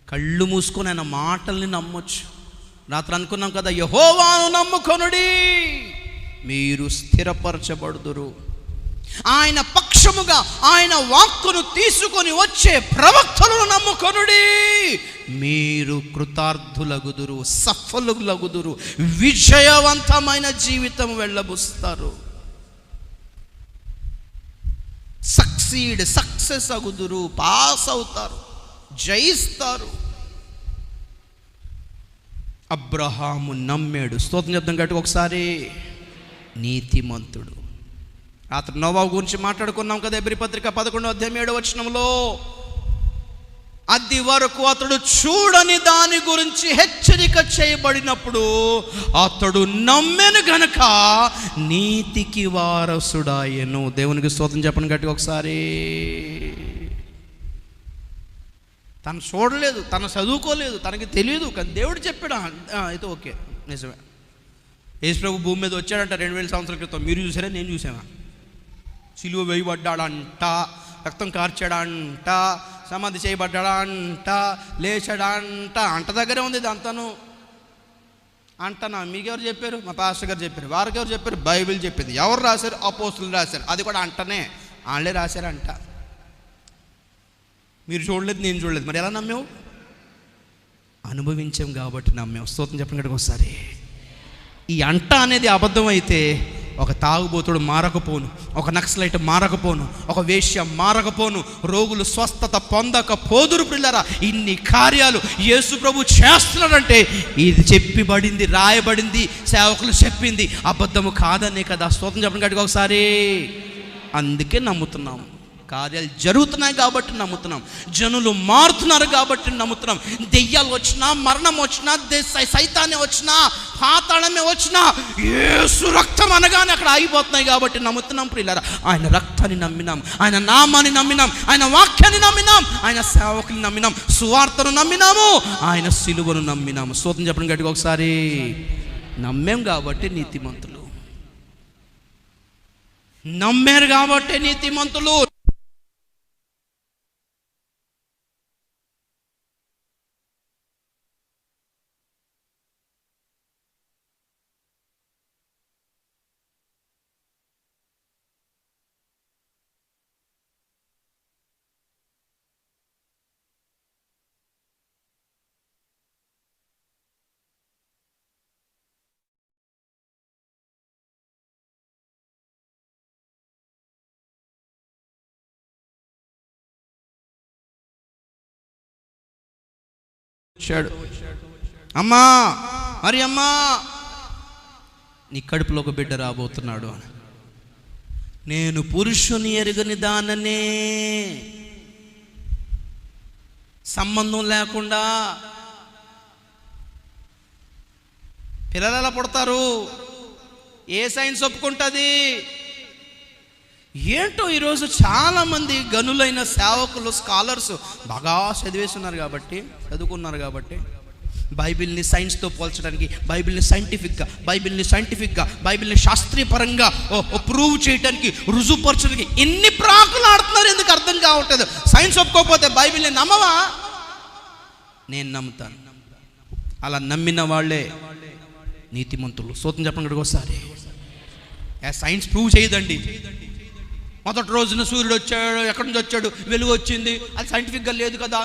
కళ్ళు మూసుకొని ఆయన మాటల్ని నమ్మొచ్చు. రాత్రి అనుకున్నాం కదా, యెహోవాను నమ్ముకొనుడి మీరు స్థిరపరచబడుదురు. ఆయన పక్షముగా ఆయన వాక్కును తీసుకొని వచ్చే ప్రవక్తలను నమ్ముకొనుడి మీరు కృతార్థులగుదురు, సఫలులగుదురు, విజయవంతమైన జీవితం వెళ్ళబుస్తారు. సక్సెస్ అగుదురు, పాస్ అవుతారు, జయిస్తారు. అబ్రహాము నమ్మాడు. స్తోత్రం చెప్తాం గట్టిగా ఒకసారి. నీతిమంతుడు. రాత్రి నోవా గురించి మాట్లాడుకున్నాం కదా, ఎబ్రీ పత్రిక 11:7 అది వరకు అతడు చూడని దాని గురించి హెచ్చరిక చేయబడినప్పుడు అతడు నమ్మెను గనక నీతికి వారసుడాయెను. దేవునికి స్తోత్రం చెప్పండి గట్టిగా ఒకసారి. తను చూడలేదు, తను చదువుకోలేదు, తనకి తెలియదు, కానీ దేవుడు చెప్పాడు అయితే ఓకే నిజమే. యేసు ప్రభు భూమి మీద వచ్చాడంట 2000 సంవత్సరాల క్రితం. మీరు చూసారా? నేను చూసామా? సిలువ వేయబడ్డాడంట, రక్తం కార్చాడంట, సమాధి చేయబడ్డాడంట, లేచాడంట. అంట దగ్గరే ఉంది ఇది అంతాను. అంటనా మీకెవరు చెప్పారు? మా పాస్టర్ గారు చెప్పారు. వారికి ఎవరు చెప్పారు? బైబిల్ చెప్పింది. ఎవరు రాశారు? అపోస్తులు రాశారు. అది కూడా అంటనే, వాళ్ళే రాశారంట. మీరు చూడలేదు, నేను చూడలేదు, మరి ఎలా నమ్మావు? అనుభవించాం కాబట్టి నమ్మాం. స్తోత్రం చెప్పండి గట్టిగా ఒకసారి. ఈ అంట అనేది అబద్ధం అయితే ఒక తాగుబోతుడు మారకపోను, ఒక నక్సలైట్ మారకపోను, ఒక వేశ్య మారకపోను, రోగులు స్వస్థత పొందకపోదురు. పిల్లరా, ఇన్ని కార్యాలు యేసు ప్రభు చేస్తున్నాడంటే ఇది చెప్పబడింది, రాయబడింది, సేవకులు చెప్పింది అబద్ధము కాదనే కదా. స్తోత్రం చెప్పండి గట్టిగా ఒకసారి. అందుకే నమ్ముతున్నాం. కార్యాలు జరుగుతున్నాయి కాబట్టి నమ్ముతున్నాం. జనులు మారుతున్నారు కాబట్టి నమ్ముతున్నాం. దెయ్యాలు వచ్చినా, మరణం వచ్చినా, సైతాన్ని వచ్చినా, పాతాళమే వచ్చినా యేసు రక్తం అనగానే అక్కడ ఆగిపోతున్నాయి కాబట్టి నమ్ముతున్నాం. ప్రియులారా, ఆయన రక్తాన్ని నమ్మినాం, ఆయన నామాన్ని నమ్మినాం, ఆయన వాక్యాన్ని నమ్మినాం, ఆయన సేవకుని నమ్మినాం, సువార్తను నమ్మినాము, ఆయన సిలువను నమ్మినాము. స్తోత్రం చెప్పండి గట్టిగా ఒకసారి. నమ్మాం కాబట్టి నీతిమంతులు. నమ్మారు కాబట్టి నీతిమంతులు. వచ్చాడు, అమ్మా మరి అమ్మా నీ కడుపులో ఒక బిడ్డ రాబోతున్నాడు అని. నేను పురుషుని ఎరుగని దాననే, సంబంధం లేకుండా పిల్లలు ఎలా పుడతారు? ఏ సైన్స్ ఒప్పుకుంటుంది? ఏంటో ఈరోజు చాలామంది గనులైన సేవకులు, స్కాలర్స్ బాగా చదివేస్తున్నారు కాబట్టి, చదువుకున్నారు కాబట్టి బైబిల్ని సైన్స్తో పోల్చడానికి, బైబిల్ని సైంటిఫిక్గా బైబిల్ని శాస్త్రీయపరంగా ప్రూవ్ చేయడానికి, రుజువుపరచడానికి ఎన్ని ప్రాకులు ఆడుతున్నారు. ఎందుకు అర్థం కావట్లేదు. సైన్స్ ఒప్పుకోకపోతే బైబిల్ని నమ్మవా? నేను నమ్ముతాను. అలా నమ్మిన వాళ్ళే నీతిమంతులు. స్తోత్రం చెప్పండి ఒకసారి. సైన్స్ ప్రూవ్ చేయదండి. మొదటి రోజున సూర్యుడు వచ్చాడు, ఎక్కడి నుంచి వచ్చాడు, వెలుగు వచ్చింది, అది సైంటిఫిక్గా లేదు కదా.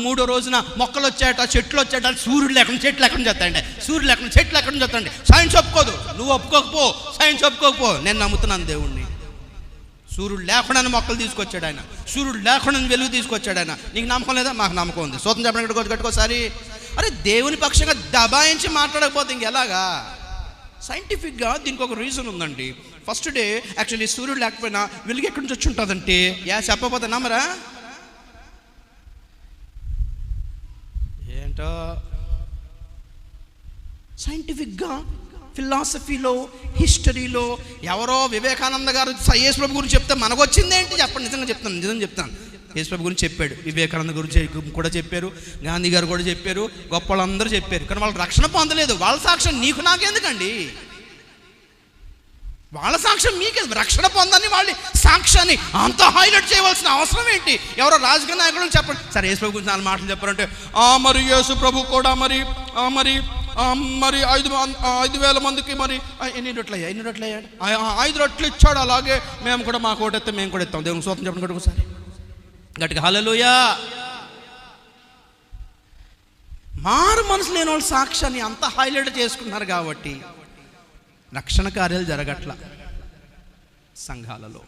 మూడో రోజున మొక్కలు వచ్చాయట, చెట్లు వచ్చాయట, సూర్యుడు లేకుండా చెట్లు ఎక్కడ చేస్తాయండి, సూర్యుడు లేకుండా చెట్లు ఎక్కడ చేస్తాయండి. సైన్స్ ఒప్పుకోదు. నువ్వు ఒప్పుకోకపో, సైన్స్ ఒప్పుకోకపో, నేను నమ్ముతున్నాను దేవుణ్ణి. సూర్యుడు లేకుండా మొక్కలు తీసుకొచ్చాడు ఆయన, సూర్యుడు లేకుండా వెలుగు తీసుకొచ్చాడు ఆయన. నీకు నమ్మకం లేదా? మాకు నమ్మకం ఉంది. స్వతంత్రం చెప్పడానికి కట్టుకోసారి. అరే దేవుని పక్షంగా దబాయించి మాట్లాడకపోతే ఇంకెలాగా? సైంటిఫిక్గా దీనికి ఒక రీజన్ ఉందండి. ఫస్ట్ డే యాక్చువల్లీ సూర్యుడు లేకపోయినా వెలుగు ఎక్కడి నుంచి వచ్చి ఉంటుందంటే, చెప్పకపోతే నమ్మరా? ఏంటో సైంటిఫిక్గా, ఫిలాసఫీలో, హిస్టరీలో ఎవరో వివేకానంద గారు యేసు ప్రభు గురించి చెప్తే మనకు వచ్చిందేంటి చెప్పండి. నిజం చెప్తాను. యేసు ప్రభు గురించి చెప్పాడు, వివేకానంద గురించి కూడా చెప్పారు, గాంధీ గారు కూడా చెప్పారు, గొప్ప వాళ్ళందరూ చెప్పారు. కానీ వాళ్ళు రక్షణ పొందలేదు. వాళ్ళ సాక్ష్యం నీకు నాకెందుకండి? వాళ్ళ సాక్ష్యం మీకే. రక్షణ పొందని వాళ్ళ సాక్ష్యాన్ని అంత హైలైట్ చేయవలసిన అవసరం ఏంటి? ఎవరో రాజకీయ నాయకులు చెప్పండి, సరే యేసు ప్రభు గురించి 4 మాటలు చెప్పారంటే, మరి యేసు ప్రభు కూడా మరి 5,000 మందికి మరి ఎన్ని రొట్లయ్యాడు? 5 రొట్లు ఇచ్చాడు. అలాగే మేము కూడా మాకు ఓటెత్తే మేము కూడా ఇస్తాం. దేవుని స్తోత్రం చెప్పండి ఒకసారి గట్టిగా. హల్లెలూయా. మారు మనసు లేని వాళ్ళ సాక్ష్యాన్ని అంత హైలైట్ చేసుకున్నారు కాబట్టి రక్షణ కార్యాలు జరగట్ల సంఘాలలో.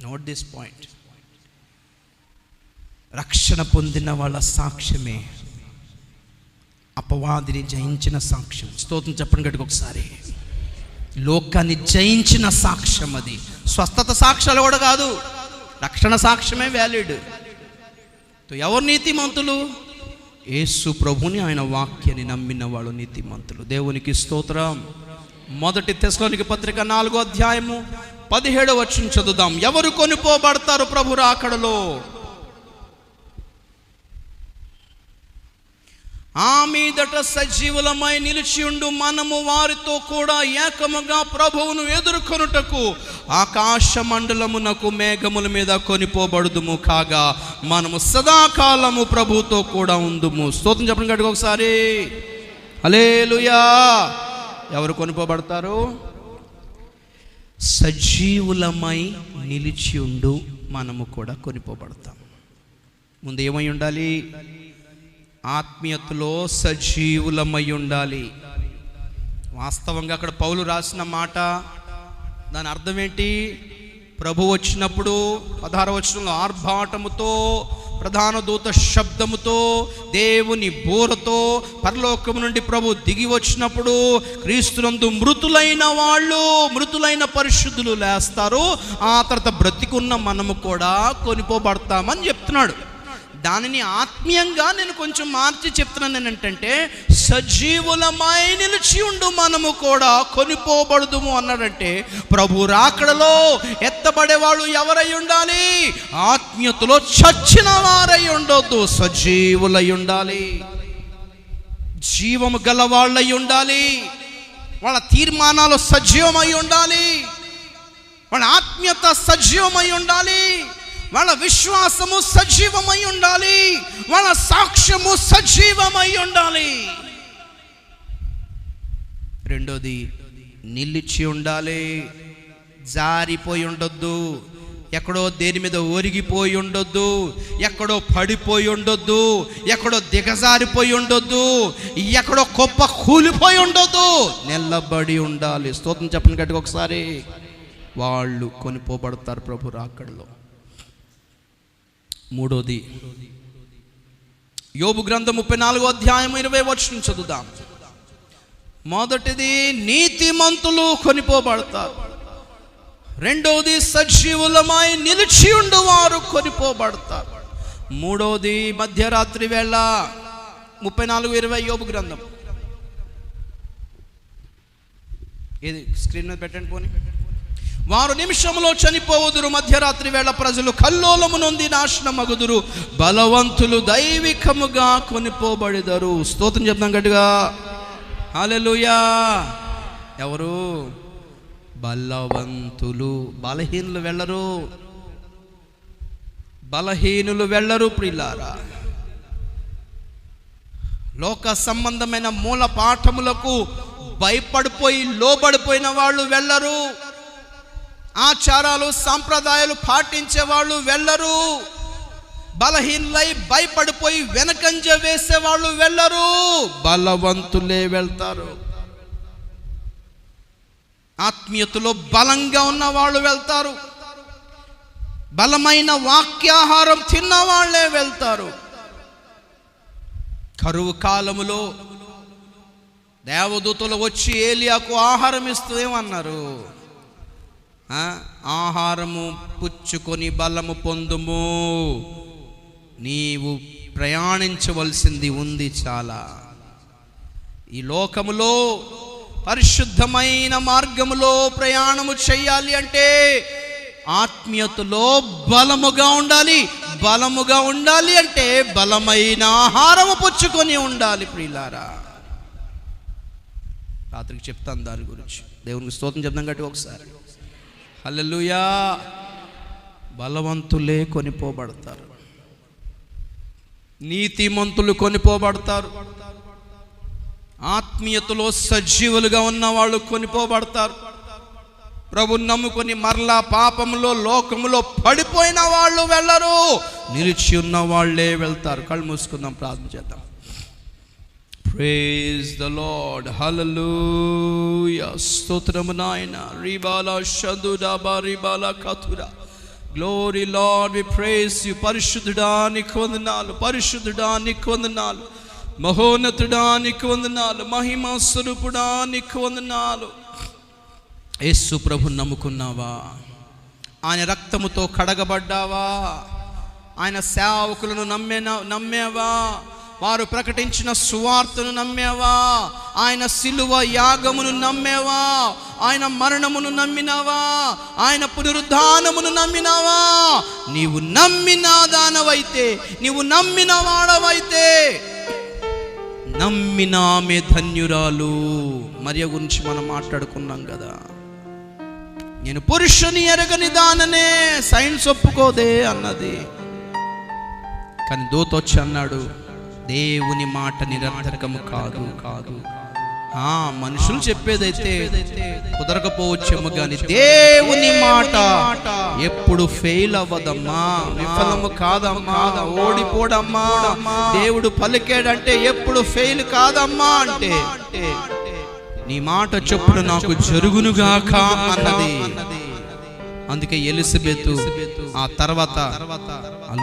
Note this point. రక్షణ పొందిన వాళ్ళ సాక్ష్యమే అపవాదిని జయించిన సాక్ష్యం. స్తోత్రం చెప్పండి గట్టిగా ఒకసారి. లోకాన్ని జయించిన సాక్ష్యం అది. స్వస్థత సాక్ష్యాలు కూడా కాదు, రక్షణ సాక్ష్యమే వ్యాలిడ్. ఎవరు నీతిమంతులు? యేసు ప్రభుని, ఆయన వాక్యాన్ని నమ్మిన వాళ్ళు నీతిమంతులు. దేవునికి స్తోత్రం. 1 తెస్సలోనికీ పత్రిక 4వ అధ్యాయము 17వ వచనం చదువుదాం. ఎవరు కొనిపోబడతారు ప్రభు రాకడలో? ఆ మీదట సజీవులమై నిలిచియుండు మనము వారితో కూడా ఏకముగా ప్రభువును ఎదుర్కొనుటకు ఆకాశ మండలమునకు మేఘముల మీద కొనిపోబడుదుము. కాగా మనము సదాకాలము ప్రభువుతో కూడా ఉందుము. స్తోత్రం చెప్పండి గట్టిగా ఒకసారి. హల్లెలూయా. ఎవరు కొనిపోబడతారు? సజీవులమై నిలిచియుండు మనము కూడా కొనిపోబడతాం. ముందు ఏమై ఉండాలి? ఆత్మీయతలో సజీవులమై ఉండాలి. వాస్తవంగా అక్కడ పౌలు రాసిన మాట, దాని అర్థం ఏంటి? ప్రభు వచ్చినప్పుడు 16వ వచనంలో ఆర్భాటముతో, ప్రధాన దూత శబ్దముతో, దేవుని బోరతో పరలోకము నుండి ప్రభు దిగి వచ్చినప్పుడు క్రీస్తునందు మృతులైన వాళ్ళు, మృతులైన పరిశుద్ధులు లేస్తారు. ఆ తర్వాత బ్రతికున్న మనము కూడా కొనిపోబడతామని చెప్తున్నాడు. దానిని ఆత్మీయంగా నేను కొంచెం మార్చి చెప్తున్నాను. ఏంటంటే సజీవులమై నిలిచి ఉండు మనము కూడా కొనిపోబడుదుము అన్నాడంటే ప్రభు రాకడలో ఎత్తబడేవాళ్ళు ఎవరై ఉండాలి? ఆత్మీయతలో చచ్చిన వారై ఉండొద్దు, సజీవులై ఉండాలి, జీవము గల వాళ్ళై ఉండాలి, వాళ్ళ తీర్మానాలు సజీవమై ఉండాలి, వాళ్ళ ఆత్మీయత సజీవమై ఉండాలి, వాళ్ళ విశ్వాసము సజీవమై ఉండాలి, వాళ్ళ సాక్ష్యము సజీవమై ఉండాలి. రెండోది నిలిచి ఉండాలి, జారిపోయి ఉండొద్దు, ఎక్కడో దేని మీద ఒరిగిపోయి ఉండొద్దు, ఎక్కడో పడిపోయి ఉండొద్దు, ఎక్కడో దిగజారిపోయి ఉండొద్దు, ఎక్కడో గొప్ప కూలిపోయి ఉండొద్దు, నిలబడి ఉండాలి. స్తోత్రం చెప్పండి గట్టిగా ఒకసారి. వాళ్ళు కొనిపోబడతారు ప్రభు రాకడలో. మూడోది యోబు గ్రంథం 34వ అధ్యాయం 20వ వచనం చదువుదాం. మొదటిది నీతిమంతులు కొనిపోబడతారు. రెండవది సజీవులమై నిలిచి ఉండువారు కొనిపోబడతారు. మూడవది మధ్యరాత్రి వేళ 34:20 యోబు గ్రంథం. ఏది స్క్రీన్ మీద పెట్టండి పోనీ. వారు నిమిషంలో చనిపోవుదురు, మధ్యరాత్రి వేళ ప్రజలు కల్లోలము నొంది నాశనమగుదురు, బలవంతులు దైవికముగా కొనిపోబడెదరు. స్తోత్రం చెప్తాం గట్టిగా, హల్లెలూయా. ఎవరు? బలవంతులు. బలహీనులు వెళ్ళరు, బలహీనులు వెళ్ళరు ప్రియులారా. లోక సంబంధమైన మూల పాఠములకు భయపడిపోయి లోబడిపోయిన వాళ్ళు వెళ్ళరు. ఆచారాలు సాంప్రదాయాలు పాటించే వాళ్ళు వెళ్ళరు. బలహీనులై భయపడిపోయి వెనకంజ వేసే వాళ్ళు వెళ్ళరు. బలవంతులే వెళ్తారు. ఆత్మీయతలో బలంగా ఉన్న వాళ్ళు వెళ్తారు. బలమైన వాక్యాహారం తిన్న వాళ్ళే వెళ్తారు. కరువు కాలములో దేవదూతలు వచ్చి ఏలియాకు ఆహారం ఇస్తూ ఏమన్నారు? ఆహారము పుచ్చుకొని బలము పొందుము, నీవు ప్రయాణించవలసింది ఉంది చాలా. ఈ లోకములో పరిశుద్ధమైన మార్గములో ప్రయాణము చేయాలి అంటే ఆత్మీయతలో బలముగా ఉండాలి. బలముగా ఉండాలి అంటే బలమైన ఆహారము పుచ్చుకొని ఉండాలి ప్రియులారా. రాత్రికి చెప్తాను దాని గురించి. దేవునికి స్తోత్రం చెప్తాం గట్టి ఒకసారి. హల్లెలూయా. బలవంతులే కొనిపోబడతారు, నీతిమంతులు కొనిపోబడతారు. ఆత్మీయతలో సజీవులుగా ఉన్న వాళ్ళు కొనిపోబడతారు. ప్రభుని నమ్ముకొని మరలా పాపములో లోకములో పడిపోయిన వాళ్ళు వెళ్ళరు, నిలిచి ఉన్న వాళ్ళే వెళ్తారు. కళ్ళు మూసుకుందాం, ప్రార్థన చేద్దాం. ప్రైజ్ ద లార్డ్, హల్లెలూయా. స్తోత్రము నాయనా. రిబాలా షదుడా రిబాలా కతురా. Glory lord, we praise you. పరిశుద్ధుడా నీకు వందనాలు, పరిశుద్ధుడా నీకు వందనాలు, మహోన్నతుడా నీకు వందనాలు, మహిమా స్వరూపుడా నీకు వందనాలు. యేసు ప్రభు నమ్ముకున్నావా? ఆయన రక్తముతో కడగబడ్డావా? ఆయన సేవకులను నమ్మేవా? వారు ప్రకటించిన సువార్తను నమ్మేవా? ఆయన సిలువ యాగమును నమ్మేవా? ఆయన మరణమును నమ్మినావా? ఆయన పునరుద్ధానమును నమ్మినావా? నీవు నమ్మిన దానవైతే, నీవు నమ్మిన వాడవైతే, నమ్మిన ఆమె ధన్యురాలు. మరియ గురించి మనం మాట్లాడుకున్నాం కదా. నేను పురుషుని ఎరగని దాననే, సైన్స్ ఒప్పుకోదే అన్నది. కానీ దూత వచ్చి అన్నాడు, దేవుని మాట నిరర్థకము కాదు కాదు. మనుషులు చెప్పేదైతే కుదరకపోవచ్చేమో కానీ దేవుని మాట ఎప్పుడు ఫెయిల్ అవ్వదమ్మా, విఫలము కాదమ్మా, ఓడిపోడమ్మా. దేవుడు పలికాడంటే ఎప్పుడు ఫెయిల్ కాదమ్మా. అంటే నీ మాట చొప్పున నాకు జరుగునుగాక అన్నది. అందుకే ఎలిజబెతు ఆ తర్వాత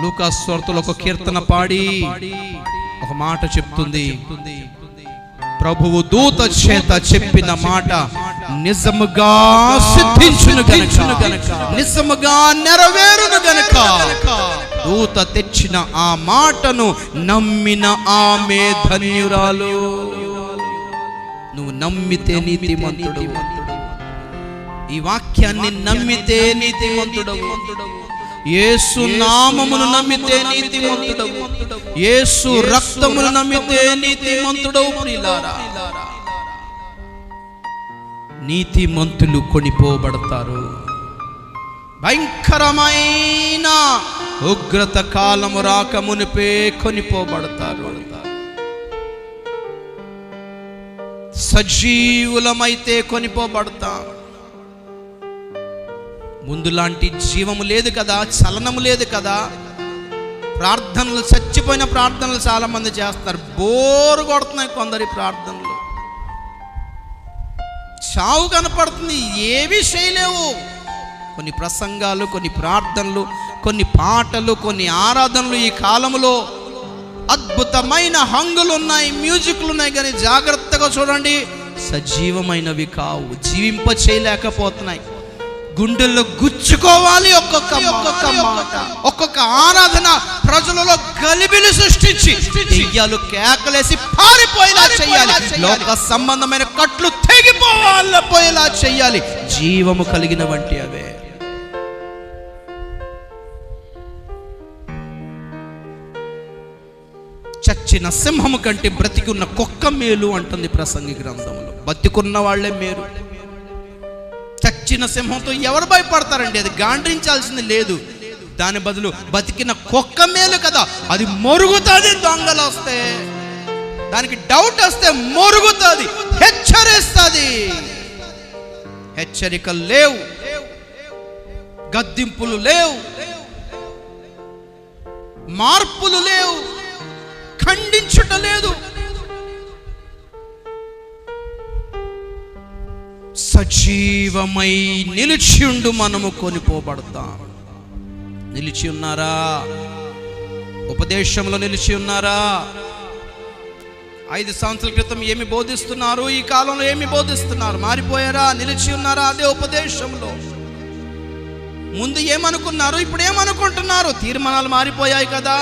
లూకా సువార్తలో ఒక కీర్తన పాడి ఒక మాట చెప్తుంది, ప్రభువు దూత చేత చెప్పిన మాట నిజముగా సిద్ధించును గనుక, నిజముగా నెరవేరును గనుక, దూత తెచ్చిన ఆ మాటను నమ్మిన ఆమె ధన్యురాలు. నువ్వు నమ్మితే నీతిమంతుడు. ఈ వాక్యాన్ని నమ్మితే నీతిమంతుడవు. యేసు నామమును నమ్మితే నీతిమంతుడవు. యేసు రక్తమును నమ్మితే నీతిమంతుడవు. ప్రియులారా, నీతిమంతులు కొనిపోబడతారు. భయంకరమైన ఉగ్రత కాలము రాకమునిపే కొనిపోబడతారు. సజీవులమైతే కొనిపోబడతారు. ముందులాంటి జీవము లేదు కదా, చలనము లేదు కదా. ప్రార్థనలు, చచ్చిపోయిన ప్రార్థనలు చాలా మంది చేస్తారు. బోరు కొడుతున్నాయి కొందరి ప్రార్థనలు. చావు కనపడుతుంది, ఏవి చేయలేవు. కొన్ని ప్రసంగాలు, కొన్ని ప్రార్థనలు, కొన్ని పాటలు, కొన్ని ఆరాధనలు ఈ కాలంలో అద్భుతమైన హంగులు ఉన్నాయి, మ్యూజిక్లు ఉన్నాయి, కానీ జాగ్రత్తగా చూడండి, సజీవమైనవి కావు, జీవింప చేయలేకపోతున్నాయి. గుండెల్లో గుచ్చుకోవాలి ఒక్కొక్క మాట, ఒక్కొక్క ఆరాధన ప్రజలలో గలిబిలి సృష్టించి దెయ్యాలు కేకలేసి పారిపోయేలా చేయాలి, లోక సంబంధమైన కట్లు తెగిపోయేలా చేయాలి. జీవము కలిగిన వంటి అవే. చచ్చిన సింహము కంటే బ్రతికున్న కుక్క మేలు అంటుంది ప్రసంగి గ్రంథంలో. బతికున్న వాళ్ళే మేలు. చచ్చిన సింహంతో ఎవరు భయపడతారండి? అది గాండ్రించాల్సింది లేదు. దాని బదులు బతికిన కుక్క మేలు కదా, అది మొరుగుతుంది. దొంగలు వస్తే, దానికి డౌట్ వస్తే మొరుగుతుంది, హెచ్చరిస్తుంది. హెచ్చరికలు లేవు, గద్దింపులు లేవు, మార్పులు లేవు, ఖండించుట లేదు. సజీవమై నిలిచియుండు మనము కొనిపోబడతాం. నిలిచి ఉన్నారా? ఉపదేశంలో నిలిచి ఉన్నారా? 5 సంవత్సరాల క్రితం ఏమి బోధిస్తున్నారు, ఈ కాలంలో ఏమి బోధిస్తున్నారు? మారిపోయారా? నిలిచి ఉన్నారా అదే ఉపదేశంలో? ముందు ఏమనుకున్నారు, ఇప్పుడు ఏమనుకుంటున్నారు? తీర్మానాలు మారిపోయాయి కదా.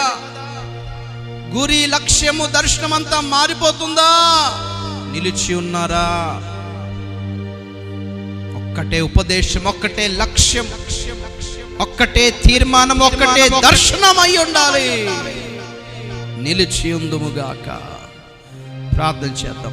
గురి, లక్ష్యము, దర్శనం అంతా మారిపోతుందా? నిలిచి ఉన్నారా? ఒక్కటే ఉపదేశం, ఒక్కటే లక్ష్యం, ఒక్కటే తీర్మానం, ఒక్కటే దర్శనం అయి ఉండాలి. నిలిచి ఉందుముగాక. ప్రార్థన చేద్దాం.